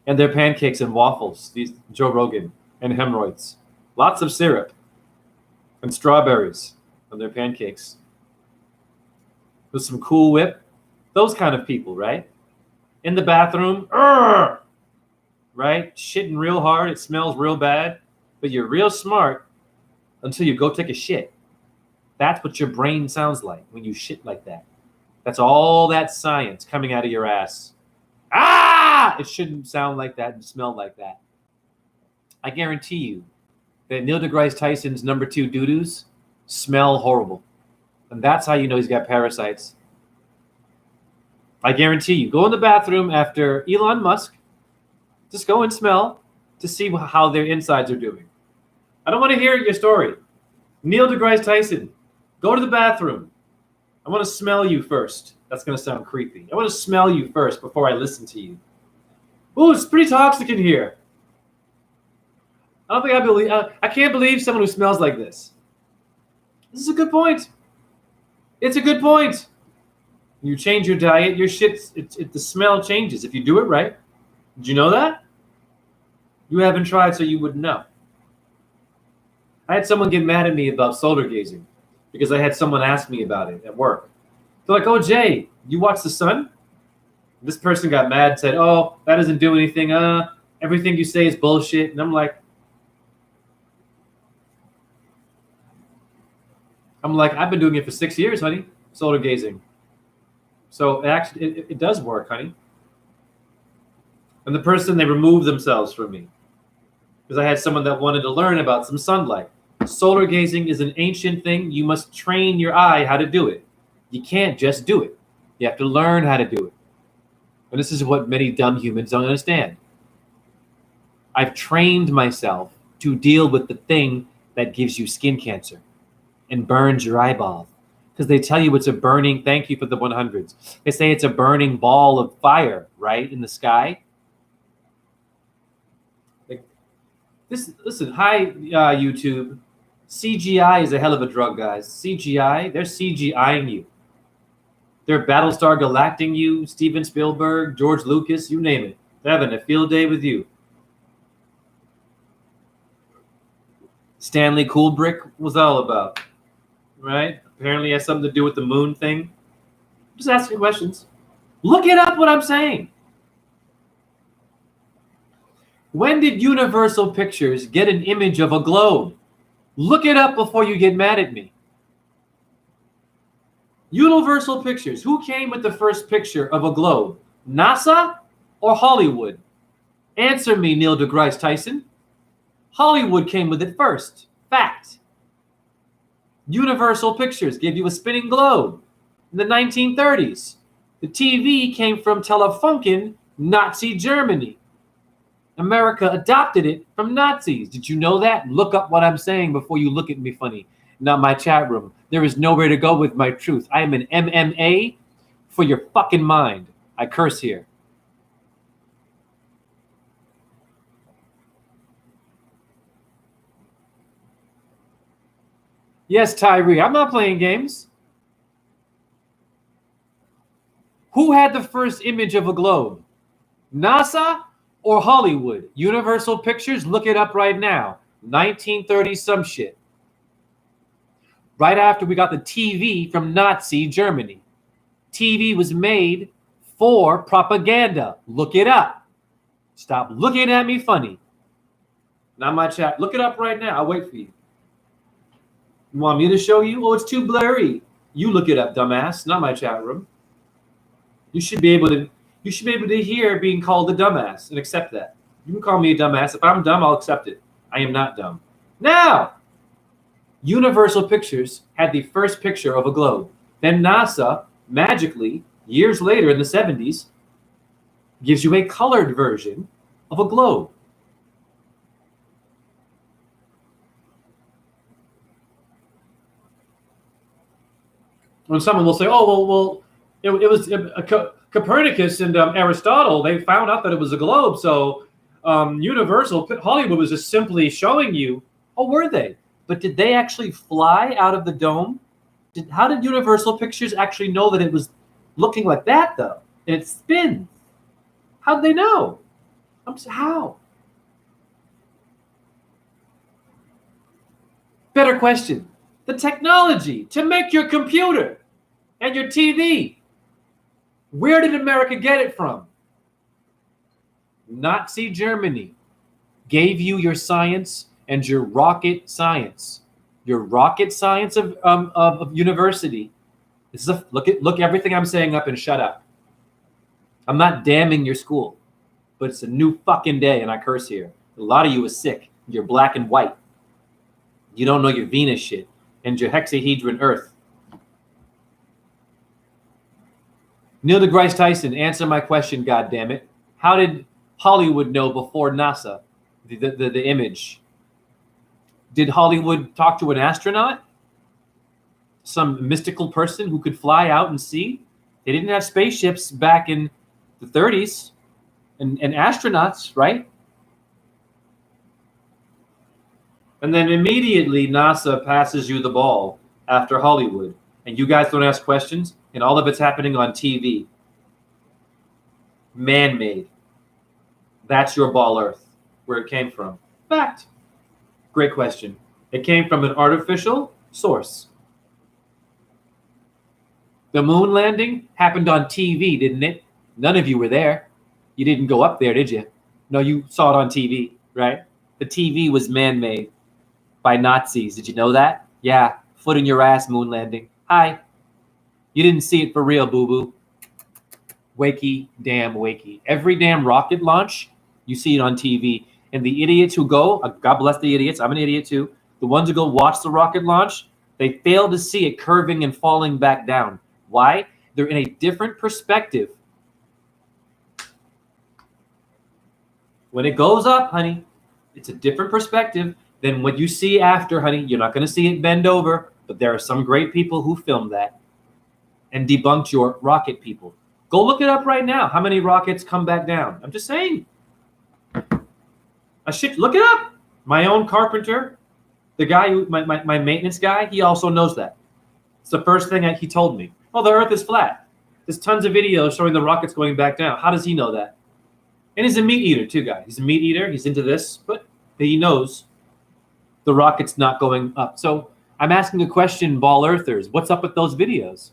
their pancakes and waffles. These Joe Rogan and hemorrhoids. Lots of syrup and strawberries on their pancakes. With some Cool Whip. Those kind of people, right? In the bathroom, right? Shitting real hard. It smells real bad. But you're real smart until you go take a shit. That's what your brain sounds like when you shit like that. That's all that science coming out of your ass. It shouldn't sound like that and smell like that. I guarantee you that Neil deGrasse Tyson's number 2 doo-doos smell horrible. And that's how you know he's got parasites. I guarantee you. Go in the bathroom after Elon Musk. Just go and smell to see how their insides are doing. I don't want to hear your story. Neil deGrasse Tyson, go to the bathroom. I want to smell you first. That's going to sound creepy. I want to smell you first before I listen to you. Ooh, it's pretty toxic in here. I can't believe someone who smells like this. This is a good point. It's a good point. You change your diet, your shit, the smell changes if you do it right. Did you know that? You haven't tried, so you wouldn't know. I had someone get mad at me about solar gazing because I had someone ask me about it at work. They're like, "Oh, Jay, you watch the sun?" This person got mad and said, "Oh, that doesn't do anything. Everything you say is bullshit." And I'm like, I've been doing it for 6 years, honey, solar gazing. So it does work, honey. And the person, they removed themselves from me because I had someone that wanted to learn about some sunlight. Solar gazing is an ancient thing. You must train your eye how to do it. You can't just do it. You have to learn how to do it. And this is what many dumb humans don't understand. I've trained myself to deal with the thing that gives you skin cancer and burns your eyeball. Because they tell you it's a burning, thank you for the 100s. They say it's a burning ball of fire, right, in the sky. Listen, hi, YouTube. CGI is a hell of a drug, guys. CGI, they're CGIing you. They're Battlestar Galacting you, Steven Spielberg, George Lucas, you name it. They're having a field day with you. Stanley Kubrick was all about, right? Apparently has something to do with the moon thing. Just asking questions. Look it up what I'm saying. When did Universal Pictures get an image of a globe? Look it up before you get mad at me. Universal Pictures. Who came with the first picture of a globe? NASA or Hollywood? Answer me, Neil deGrasse Tyson. Hollywood came with it first. Fact. Universal Pictures gave you a spinning globe in the 1930s. The TV came from Telefunken, Nazi Germany. America adopted it from Nazis. Did you know that? Look up what I'm saying before you look at me funny. Not my chat room. There is nowhere to go with my truth. I am an MMA for your fucking mind. I curse here. Yes, Tyree, I'm not playing games. Who had the first image of a globe? NASA or Hollywood? Universal Pictures, look it up right now. 1930 some shit. Right after we got the TV from Nazi Germany. TV was made for propaganda. Look it up. Stop looking at me funny. Not my chat. Look it up right now. I'll wait for you. You want me to show you? Oh, it's too blurry. You look it up, dumbass. Not my chat room. You should be able to hear being called a dumbass and accept that. You can call me a dumbass. If I'm dumb, I'll accept it. I am not dumb. Now, Universal Pictures had the first picture of a globe. Then NASA, magically, years later in the 70s, gives you a colored version of a globe. When someone will say, "Oh, well, it was Copernicus and Aristotle. They found out that it was a globe. So Universal Hollywood was just simply showing you." Oh, were they? But did they actually fly out of the dome? How did Universal Pictures actually know that it was looking like that though, and it spins. How'd they know? How? Better question. The technology to make your computer and your TV. Where did America get it from? Nazi Germany gave you your science and your rocket science. Your rocket science of university. This is look everything I'm saying up and shut up. I'm not damning your school, but it's a new fucking day and I curse here. A lot of you are sick. You're black and white. You don't know your Venus shit and your hexahedron Earth. Neil deGrasse Tyson, answer my question, goddammit. How did Hollywood know before NASA the image? Did Hollywood talk to an astronaut? Some mystical person who could fly out and see? They didn't have spaceships back in the 30s and astronauts, right? And then immediately NASA passes you the ball after Hollywood. And you guys don't ask questions, and all of it's happening on TV. Man-made. That's your ball Earth, where it came from. Fact. Great question. It came from an artificial source. The moon landing happened on TV, didn't it? None of you were there. You didn't go up there, did you? No, you saw it on TV, right? The TV was man-made by Nazis. Did you know that? Yeah, foot in your ass moon landing. Hi. You didn't see it for real, boo-boo. Wakey, damn wakey. Every damn rocket launch, you see it on TV. And the idiots who go, God bless the idiots, I'm an idiot too, the ones who go watch the rocket launch, they fail to see it curving and falling back down. Why? They're in a different perspective. When it goes up, honey, it's a different perspective than what you see after, honey. You're not going to see it bend over, but there are some great people who filmed that and debunked your rocket people. Go look it up right now. How many rockets come back down? I'm just saying. Look it up. My own carpenter, the guy who my maintenance guy, he also knows that. It's the first thing he told me. Oh, the Earth is flat. There's tons of videos showing the rockets going back down. How does he know that? And he's a meat eater too, guys. He's a meat eater. He's into this, but he knows the rocket's not going up. So I'm asking a question, ball earthers. What's up with those videos?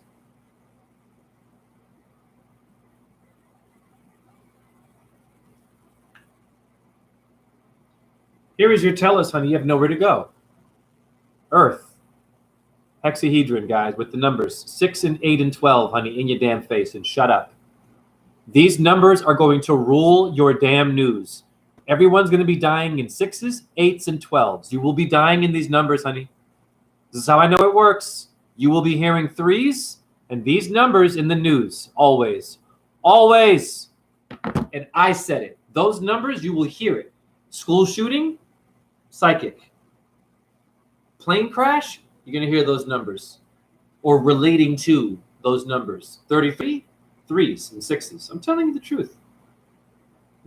Here is your tell us, honey. You have nowhere to go. Earth. Hexahedron, guys, with the numbers 6 and 8 and 12, honey, in your damn face, and shut up. These numbers are going to rule your damn news. Everyone's going to be dying in 6s, 8s, and 12s. You will be dying in these numbers, honey. This is how I know it works. You will be hearing 3s and these numbers in the news. Always. Always. And I said it. Those numbers, you will hear it. School shooting, psychic. Plane crash, you're going to hear those numbers. Or relating to those numbers. 33, 3s, and 6s. I'm telling you the truth.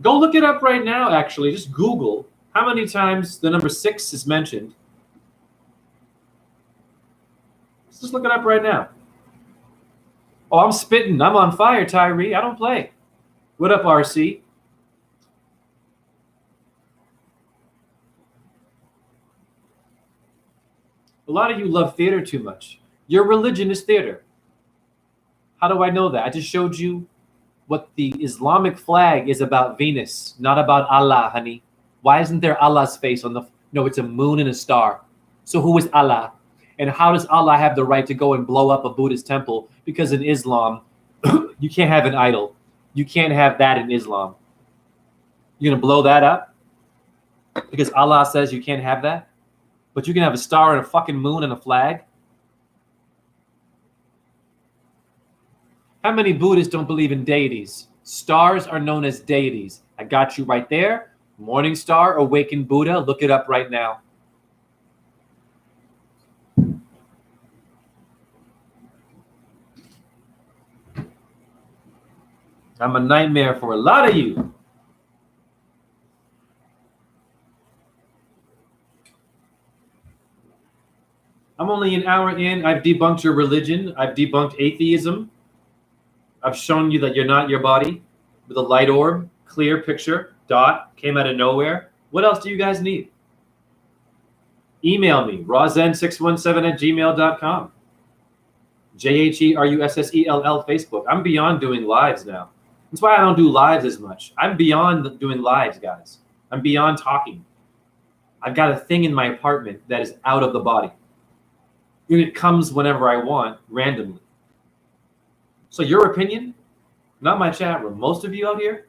Go look it up right now, actually. Just Google how many times the number 6 is mentioned. Let's just look it up right now. Oh, I'm spitting. I'm on fire, Tyree. I don't play. What up, RC? A lot of you love theater too much. Your religion is theater. How do I know that? I just showed you what the Islamic flag is about Venus, not about Allah, honey. Why isn't there Allah's face on the... No, it's a moon and a star. So who is Allah? And how does Allah have the right to go and blow up a Buddhist temple? Because in Islam, you can't have an idol. You can't have that in Islam. You're going to blow that up? Because Allah says you can't have that? But you can have a star and a fucking moon and a flag? How many Buddhists don't believe in deities? Stars are known as deities. I got you right there. Morning Star, Awakened Buddha. Look it up right now. I'm a nightmare for a lot of you. I'm only an hour in. I've debunked your religion. I've debunked atheism. I've shown you that you're not your body with a light orb, clear picture, dot, came out of nowhere. What else do you guys need? Email me, rawzen617@gmail.com. JHERUSSELL Facebook. I'm beyond doing lives now. That's why I don't do lives as much. I'm beyond doing lives, guys. I'm beyond talking. I've got a thing in my apartment that is out of the body. And it comes whenever I want, randomly. So your opinion, not my chat room. Most of you out here,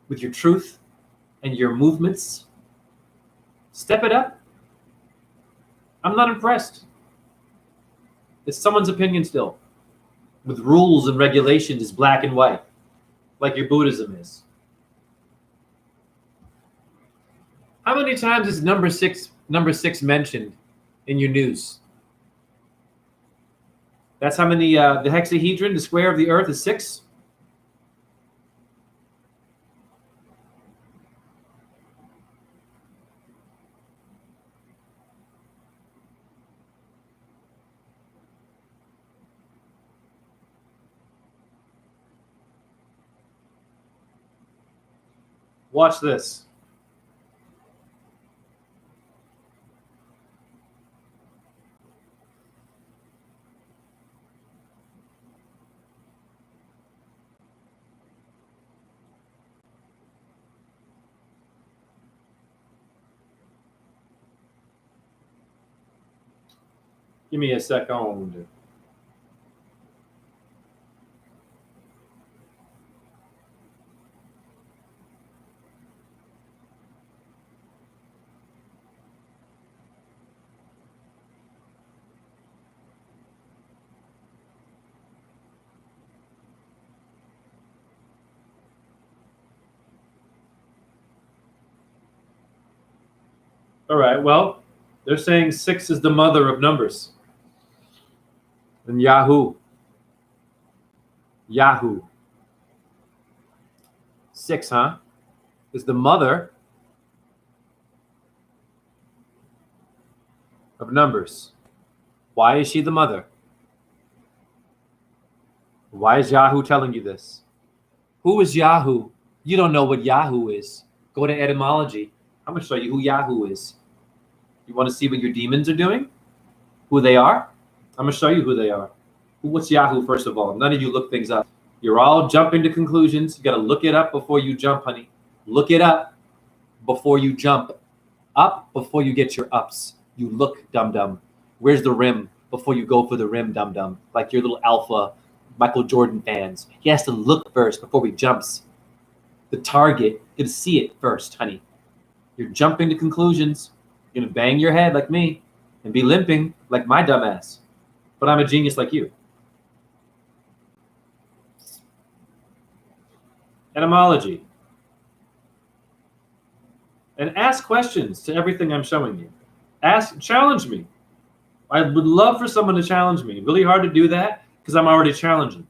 with your truth and your movements, step it up. I'm not impressed. It's someone's opinion still. With rules and regulations, it's black and white, like your Buddhism is. How many times is number six mentioned in your news? That's how many, the hexahedron, the square of the earth is 6? Watch this. Give me a second. All right, well, they're saying 6 is the mother of numbers. And Yahoo. 6, huh? Is the mother of numbers. Why is she the mother? Why is Yahoo telling you this? Who is Yahoo? You don't know what Yahoo is. Go to etymology. I'm going to show you who Yahoo is. You want to see what your demons are doing? Who they are? I'm going to show you who they are. What's Yahoo, first of all? None of you look things up. You're all jumping to conclusions. You got to look it up before you jump, honey. Look it up before you jump. Up before you get your ups. You look, dum-dum. Where's the rim before you go for the rim, dum-dum? Like your little alpha Michael Jordan fans. He has to look first before he jumps. The target, you got to see it first, honey. You're jumping to conclusions. You're going to bang your head like me and be limping like my dumbass. But I'm a genius like you. Etymology. And ask questions to everything I'm showing you. Challenge me. I would love for someone to challenge me. Really hard to do that because I'm already challenging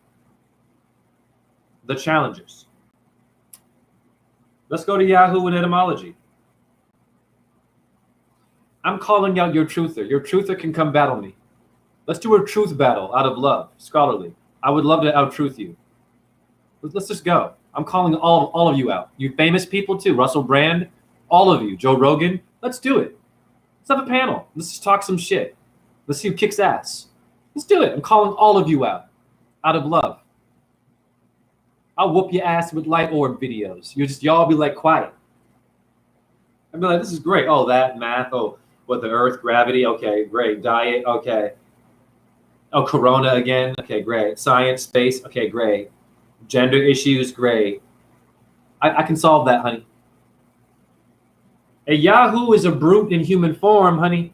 the challengers. Let's go to Yahoo and etymology. I'm calling out your truther. Your truther can come battle me. Let's do a truth battle out of love, scholarly. I would love to out-truth you. Let's just go. I'm calling all of you out. You famous people too. Russell Brand, all of you. Joe Rogan. Let's do it. Let's have a panel. Let's just talk some shit. Let's see who kicks ass. Let's do it. I'm calling all of you out of love. I'll whoop your ass with light orb videos. Y'all be like quiet. I'd be like, this is great. Oh, that math. Oh, what, the earth, gravity. Okay, great. Diet. Okay. Oh, corona again. Okay, great. Science, space. Okay, great. Gender issues. Great. I can solve that, honey. A Yahoo is a brute in human form, honey.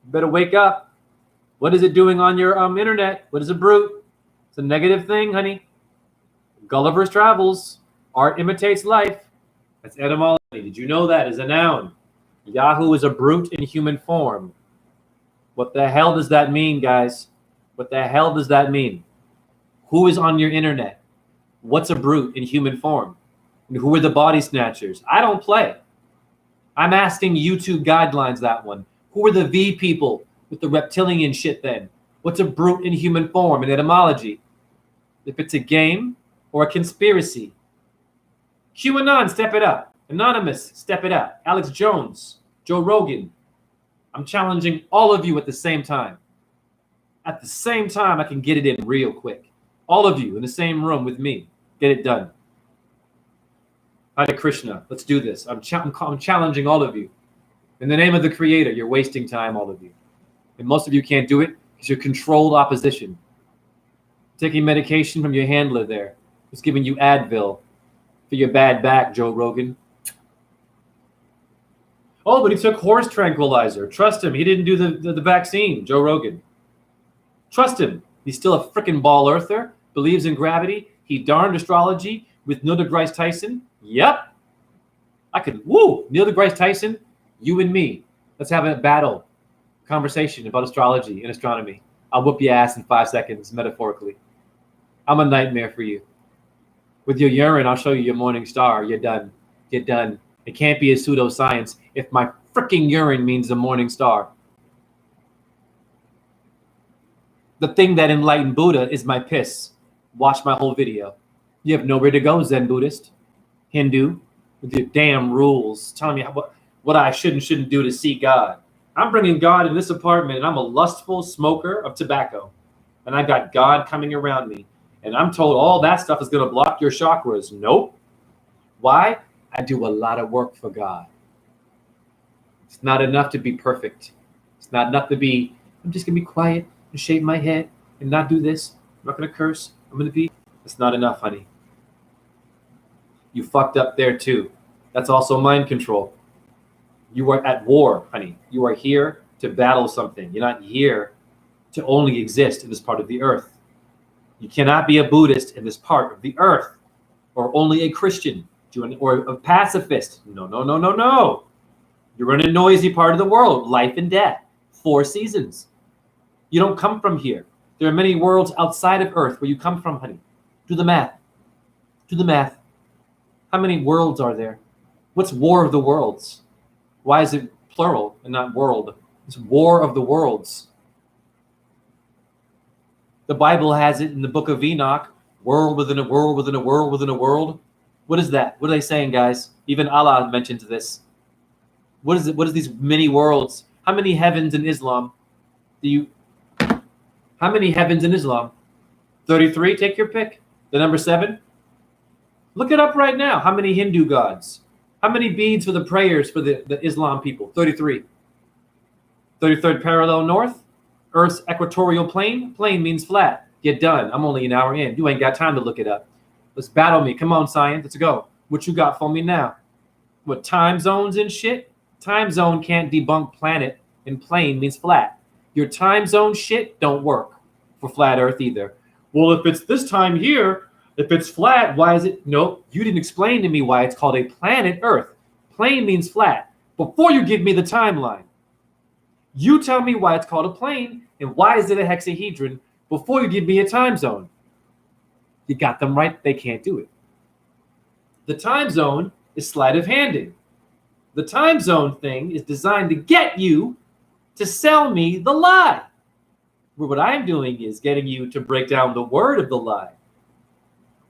You better wake up. What is it doing on your internet? What is a brute? It's a negative thing, honey. Gulliver's Travels. Art imitates life. That's etymology. Did you know that is a noun? Yahoo is a brute in human form. What the hell does that mean, guys? What the hell does that mean? Who is on your internet? What's a brute in human form? And who are the body snatchers? I don't play. I'm asking YouTube guidelines, that one. Who are the V people with the reptilian shit then? What's a brute in human form in etymology? if it's a game or a conspiracy. QAnon, step it up. Anonymous, step it up. Alex Jones, Joe Rogan. I'm challenging all of you at the same time. At the same time, I can get it in real quick. All of you in the same room with me. Get it done. Hare Krishna. Let's do this. I'm challenging all of you. In the name of the Creator, you're wasting time, all of you. And most of you can't do it because you're controlled opposition. Taking medication from your handler there. Who's giving you Advil for your bad back, Joe Rogan. Oh, but he took horse tranquilizer. Trust him. He didn't do the vaccine, Joe Rogan. Trust him. He's still a freaking ball earther. Believes in gravity. He darned astrology with Neil deGrasse Tyson. Yep. Neil deGrasse Tyson, you and me. Let's have a battle conversation about astrology and astronomy. I'll whoop your ass in 5 seconds, metaphorically. I'm a nightmare for you. With your urine, I'll show you your morning star. You're done. You're done. It can't be a pseudoscience if my freaking urine means the morning star. The thing that enlightened Buddha is my piss. Watch my whole video. You have nowhere to go, Zen Buddhist, Hindu, with your damn rules telling me what I should and shouldn't do to see God. I'm bringing God in this apartment, and I'm a lustful smoker of tobacco. And I got God coming around me. And I'm told all that stuff is going to block your chakras. Nope. Why? I do a lot of work for God. It's not enough to be perfect. It's not enough to be, I'm just going to be quiet and shave my head and not do this. I'm not going to curse. I'm going to be. It's not enough, honey. You fucked up there too. That's also mind control. You are at war, honey. You are here to battle something. You're not here to only exist in this part of the earth. You cannot be a Buddhist in this part of the earth, or only a Christian, or a pacifist. No, no, no, no, no. You're in a noisy part of the world, life and death, 4 seasons. You don't come from here. There are many worlds outside of Earth where you come from, honey. Do the math. Do the math. How many worlds are there? What's War of the Worlds? Why is it plural and not world? It's War of the Worlds. The Bible has it in the book of Enoch, world within a world within a world within a world. What is that? What are they saying, guys? Even Allah mentions this. What is it? What is these many worlds? How many heavens in Islam how many heavens in Islam? 33, take your pick. The number 7? Look it up right now. How many Hindu gods? How many beads for the prayers for the Islam people? 33. 33rd parallel north. Earth's equatorial plane. Plane means flat. Get done. I'm only an hour in. You ain't got time to look it up. Let's battle me. Come on, science. Let's go. What you got for me now? What, time zones and shit? Time zone can't debunk planet, and plane means flat. Your time zone shit don't work for flat Earth either. Well, if it's this time here, if it's flat, why is it? Nope. You didn't explain to me why it's called a planet Earth. Plane means flat. Before you give me the timeline, you tell me why it's called a plane and why is it a hexahedron before you give me a time zone. You got them right. They can't do it. The time zone is sleight of handed. The time zone thing is designed to get you to sell me the lie. Where what I'm doing is getting you to break down the word of the lie.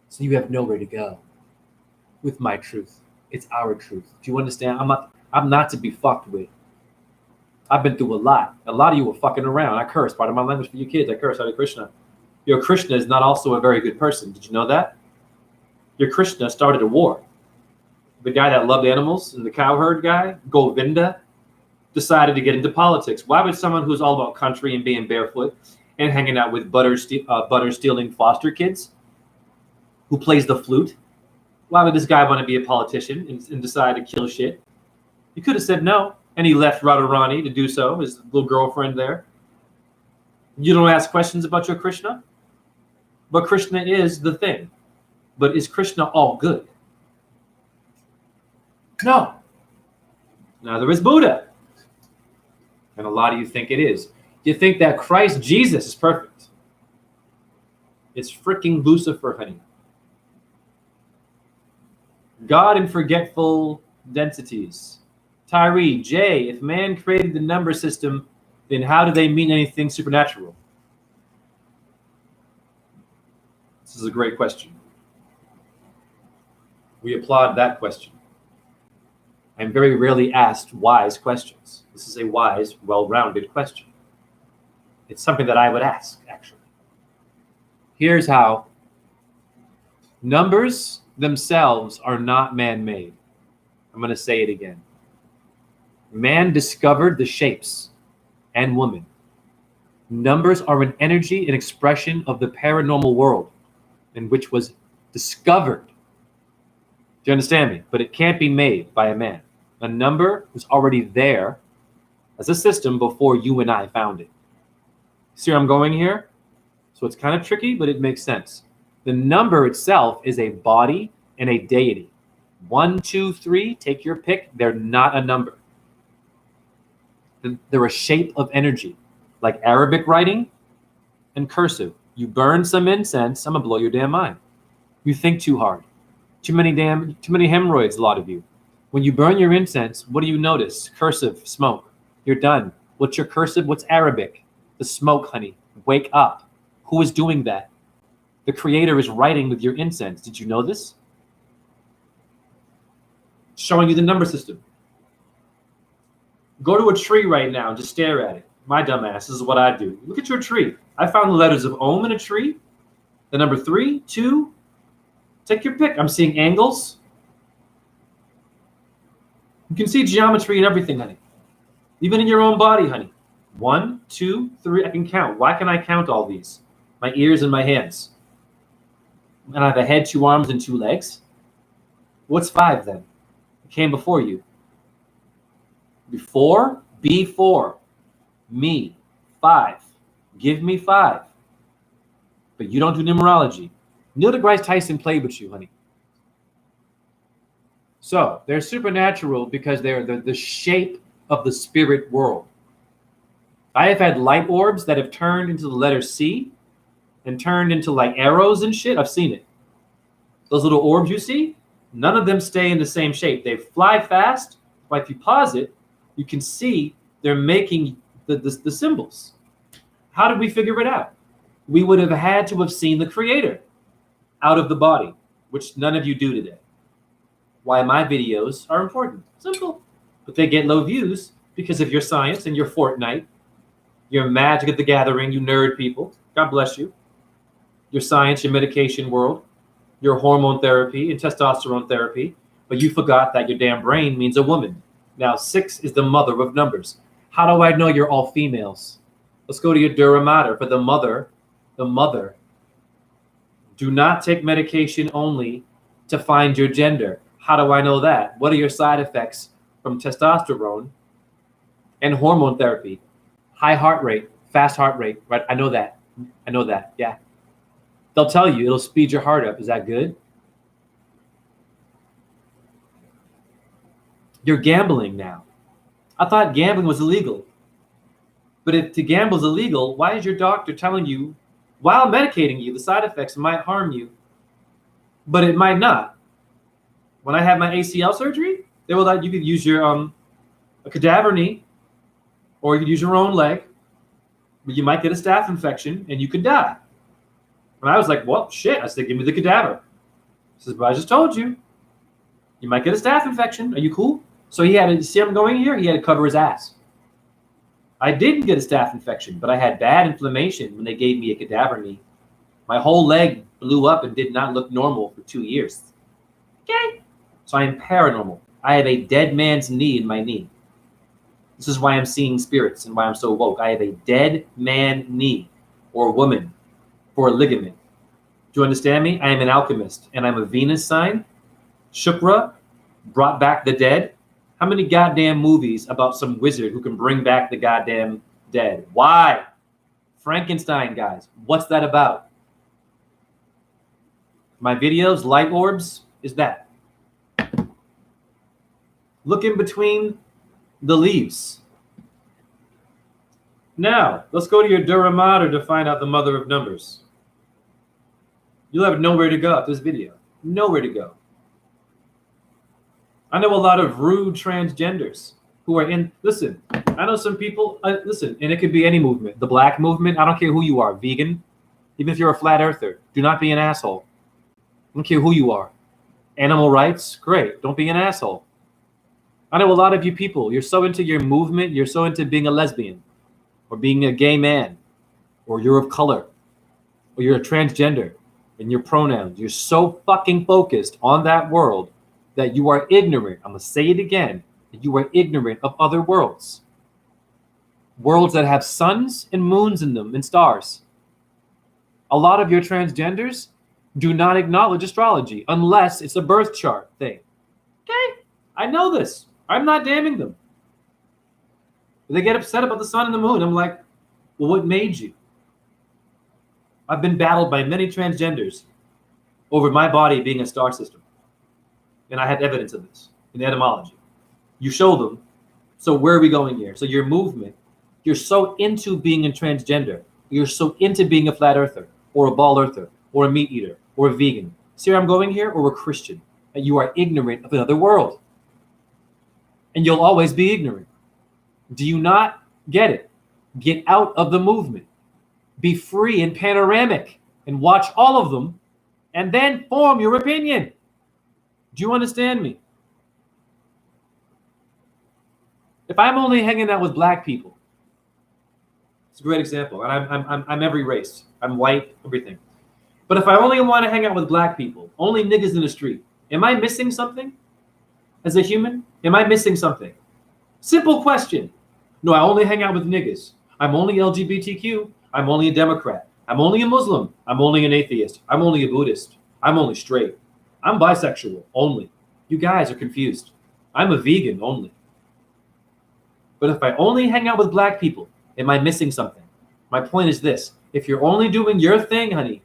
So you have nowhere to go with my truth. It's our truth. Do you understand? I'm not to be fucked with. I've been through a lot. A lot of you were fucking around. I curse. Part of my language for you kids. I curse. Hare Krishna. Your Krishna is not also a very good person. Did you know that? Your Krishna started a war. The guy that loved animals and the cowherd guy, Govinda, decided to get into politics. Why would someone who's all about country and being barefoot and hanging out with butter stealing foster kids who plays the flute, why would this guy want to be a politician and decide to kill shit? He could have said no, and he left Radharani to do so, his little girlfriend there. You don't ask questions about your Krishna? But Krishna is the thing. But is Krishna all good? No. Neither is Buddha. And a lot of you think it is. You think that Christ Jesus is perfect. It's freaking Lucifer, honey. God in forgetful densities. Tyree, Jay, if man created the number system, then how do they mean anything supernatural? This is a great question. We applaud that question. I'm very rarely asked wise questions. This is a wise, well-rounded question. It's something that I would ask, actually. Here's how. Numbers themselves are not man-made. I'm going to say it again. Man discovered the shapes and woman. Numbers are an energy and expression of the paranormal world in which was discovered. Do you understand me? But it can't be made by a man. A number was already there as a system before you and I found it. See where I'm going here? So it's kind of tricky, but it makes sense. The number itself is a body and a deity. 1, 2, 3, take your pick. They're not a number. They're a shape of energy, like Arabic writing and cursive. You burn some incense, I'm gonna blow your damn mind. You think too hard. Too many hemorrhoids, a lot of you. When you burn your incense, what do you notice? Cursive, smoke. You're done. What's your cursive? What's Arabic? The smoke, honey. Wake up. Who is doing that? The Creator is writing with your incense. Did you know this? Showing you the number system. Go to a tree right now and just stare at it. My dumbass, this is what I do. Look at your tree. I found the letters of Om in a tree. The number 3, 2. Take your pick. I'm seeing angles. You can see geometry and everything, honey. Even in your own body, honey. 1, 2, 3. I can count. Why can I count all these? My ears and my hands. And I have a head, 2 arms, and 2 legs. What's 5 then? It came before you. Before, me, 5. Give me 5. But you don't do numerology. Neil deGrasse Tyson played with you, honey. So they're supernatural because they're the shape of the spirit world. I have had light orbs that have turned into the letter C and turned into like arrows and shit. I've seen it. Those little orbs you see, none of them stay in the same shape. They fly fast, but if you pause it, you can see they're making the symbols. How did we figure it out? We would have had to have seen the Creator out of the body, which none of you do today. Why my videos are important. Simple. But they get low views because of your science and your Fortnite, your Magic of the Gathering, you nerd people. God bless you. Your science, your medication world, your hormone therapy and testosterone therapy. But you forgot that your damn brain means a woman. Now, 6 is the mother of numbers. How do I know you're all females? Let's go to your Dura Mater for the mother. The mother. Do not take medication only to find your gender. How do I know that? What are your side effects from testosterone and hormone therapy? High heart rate, fast heart rate, right? I know that. Yeah. They'll tell you it'll speed your heart up. Is that good? You're gambling now. I thought gambling was illegal. But if to gamble is illegal, why is your doctor telling you, while medicating you, the side effects might harm you, but it might not? When I had my ACL surgery, they were like, you could use your a cadaver knee, or you could use your own leg, but you might get a staph infection and you could die. And I was like, well, shit. I said, give me the cadaver. He says, but I just told you, you might get a staph infection. Are you cool? So he had to, see I'm going here? He had to cover his ass. I didn't get a staph infection, but I had bad inflammation when they gave me a cadaver knee. My whole leg blew up and did not look normal for 2 years. Okay? So I am paranormal. I have a dead man's knee in my knee. This is why I'm seeing spirits and why I'm so woke. I have a dead man knee or woman for a ligament. Do you understand me? I am an alchemist and I'm a Venus sign. Shukra brought back the dead. How many goddamn movies about some wizard who can bring back the goddamn dead? Why? Frankenstein, guys. What's that about? My videos, light orbs, is that. Look in between the leaves. Now, let's go to your Dura Mater to find out the mother of numbers. You'll have nowhere to go after this video. Nowhere to go. I know a lot of rude transgenders who are in, listen, I know some people, listen, and it could be any movement. The black movement, I don't care who you are, vegan, Even if you're a flat earther, do not be an asshole. I don't care who you are. Animal rights, great. Don't be an asshole. I know a lot of you people, you're so into your movement, you're so into being a lesbian or being a gay man, or you're of color, or you're a transgender in your pronouns. You're so fucking focused on that world that you are ignorant. I'm going to say it again. That you are ignorant of other worlds. Worlds that have suns and moons in them and stars. A lot of your transgenders do not acknowledge astrology unless it's a birth chart thing. Okay? I know this. I'm not damning them. They get upset about the sun and the moon. I'm like, well, what made you? I've been battled by many transgenders over my body being a star system. And I had evidence of this in etymology. You show them. So where are we going here? So your movement, you're so into being a transgender. You're so into being a flat earther or a ball earther or a meat eater or a vegan. See where I'm going here? Or a Christian. And you are ignorant of another world. And you'll always be ignorant. Do you not get it? Get out of the movement. Be free and panoramic and watch all of them and then form your opinion. Do you understand me? If I'm only hanging out with black people, it's a great example. And I'm every race. I'm white, everything. But if I only want to hang out with black people, only niggas in the street, am I missing something as a human? Am I missing something? Simple question. No, I only hang out with niggas. I'm only LGBTQ. I'm only a Democrat. I'm only a Muslim. I'm only an atheist. I'm only a Buddhist. I'm only straight. I'm bisexual only. You guys are confused. I'm a vegan only. But if I only hang out with black people, am I missing something? My point is this. If you're only doing your thing, honey,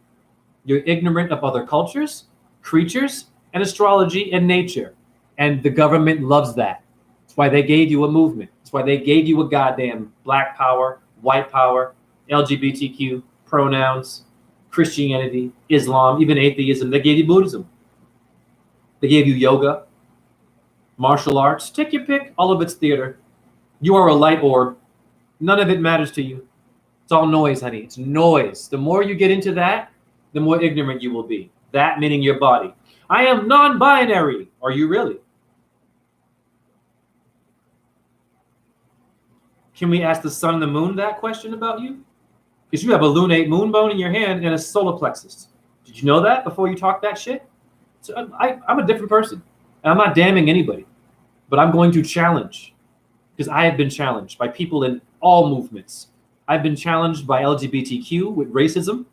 you're ignorant of other cultures, creatures, and astrology and nature. And the government loves that. That's why they gave you a movement. That's why they gave you a goddamn black power, white power, LGBTQ, pronouns, Christianity, Islam, even atheism. They gave you Buddhism. They gave you yoga, martial arts. Take your pick. All of it's theater. You are a light orb. None of it matters to you. It's all noise, honey. It's noise. The more you get into that, the more ignorant you will be. That meaning your body. I am non-binary. Are you really? Can we ask the sun and the moon that question about you? Because you have a lunate moon bone in your hand and a solar plexus. Did you know that before you talk that shit? So I'm a different person. And I'm not damning anybody. But I'm going to challenge. Because I have been challenged by people in all movements. I've been challenged by LGBTQ with racism.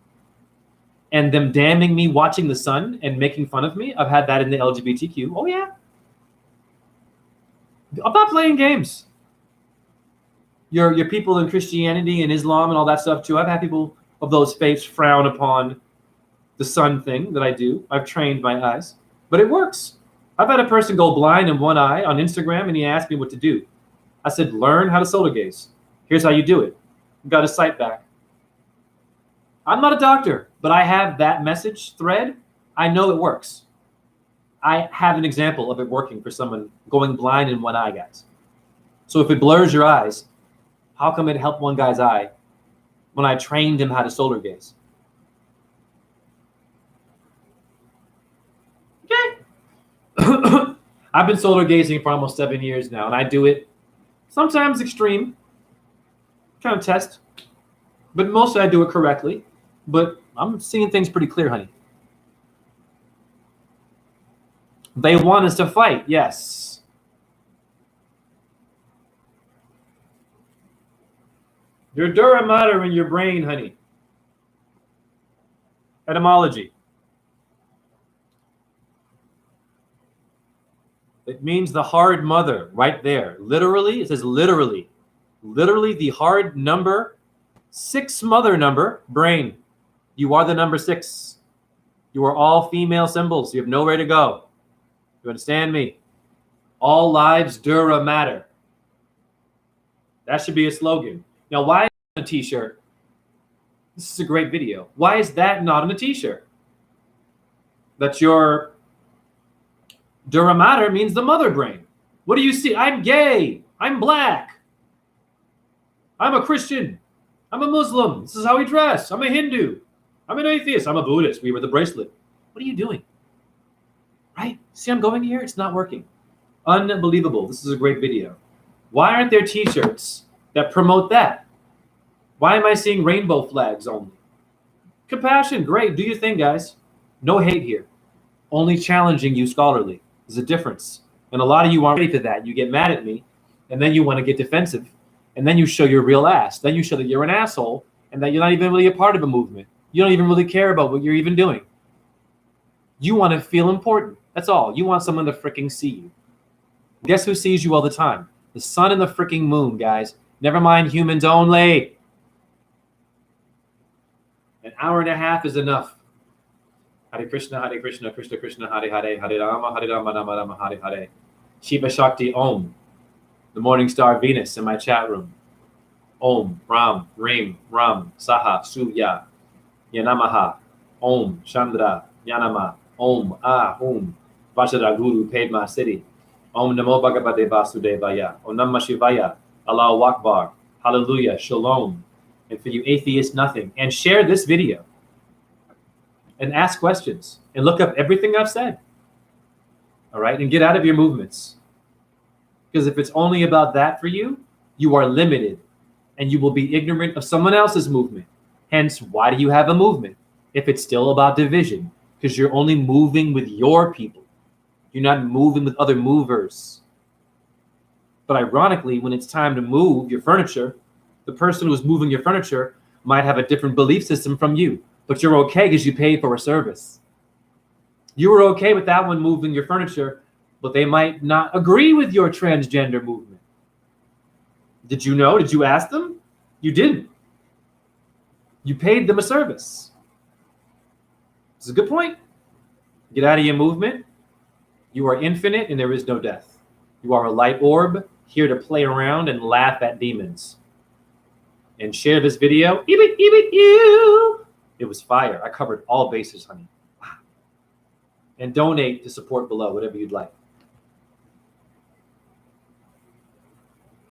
And them damning me watching the sun and making fun of me. I've had that in the LGBTQ. Oh, yeah. I'm not playing games. Your people in Christianity and Islam and all that stuff too. I've had people of those faiths frown upon the sun thing that I do. I've trained my eyes, but it works. I've had a person go blind in one eye on Instagram and he asked me what to do. I said, learn how to solar gaze. Here's how you do it. Got his sight back. I'm not a doctor, but I have that message thread. I know it works. I have an example of it working for someone going blind in one eye, guys. So if it blurs your eyes, how come it helped one guy's eye when I trained him how to solar gaze? Okay. I've been solar gazing for almost 7 years now, and I do it sometimes extreme, kind of test, but mostly I do it correctly. But I'm seeing things pretty clear, honey. They want us to fight, yes. Your dura mater in your brain, honey. Etymology. It means the hard mother, right there. Literally, it says literally. Literally the hard number, 6 mother number, brain. You are the number 6. You are all female symbols. You have nowhere to go. You understand me? All lives dura mater. That should be a slogan. Now, why is it on a t-shirt? This is a great video. Why is that not on a t-shirt? That your dura mater means the mother brain. What do you see? I'm gay. I'm black. I'm a Christian. I'm a Muslim. This is how we dress. I'm a Hindu. I'm an atheist. I'm a Buddhist. We were the bracelet. What are you doing? Right? See, I'm going here. It's not working. Unbelievable. This is a great video. Why aren't there t-shirts that promote that? Why am I seeing rainbow flags only? Compassion, great. Do your thing, guys. No hate here. Only challenging you scholarly. There's a difference. And a lot of you aren't ready for that. You get mad at me, and then you want to get defensive. And then you show your real ass. Then you show that you're an asshole and that you're not even really a part of a movement. You don't even really care about what you're even doing. You want to feel important. That's all. You want someone to freaking see you. Guess who sees you all the time? The sun and the freaking moon, guys. Never mind humans only. An hour and a half is enough. Hare Krishna, Krishna Krishna, Hare Hare, Hare Rama, Rama, Rama, Hare Hare. Shiva Shakti Om. The morning star Venus in my chat room. Om, Ram, Reem, Ram, Saha, Suya, Yanamaha, Om, Chandra, Yanama, Om, Vajra Guru paid my city. Om Namo Bhagavate Vasudevaya. Om Namah Shivaya. Allahu Akbar. Hallelujah. Shalom. And for you atheists, nothing. And share this video. And ask questions. And look up everything I've said. All right? And get out of your movements. Because if it's only about that for you, you are limited. And you will be ignorant of someone else's movement. Hence, why do you have a movement? If it's still about division. Because you're only moving with your people. You're not moving with other movers. But ironically, when it's time to move your furniture, the person who's moving your furniture might have a different belief system from you. But you're okay because you paid for a service. You were okay with that one moving your furniture, but they might not agree with your transgender movement. Did you know? Did you ask them? You didn't. You paid them a service. This is a good point. Get out of your movement. You are infinite and there is no death. You are a light orb here to play around and laugh at demons. And share this video. It was fire. I covered all bases, honey. And donate to support below, whatever you'd like.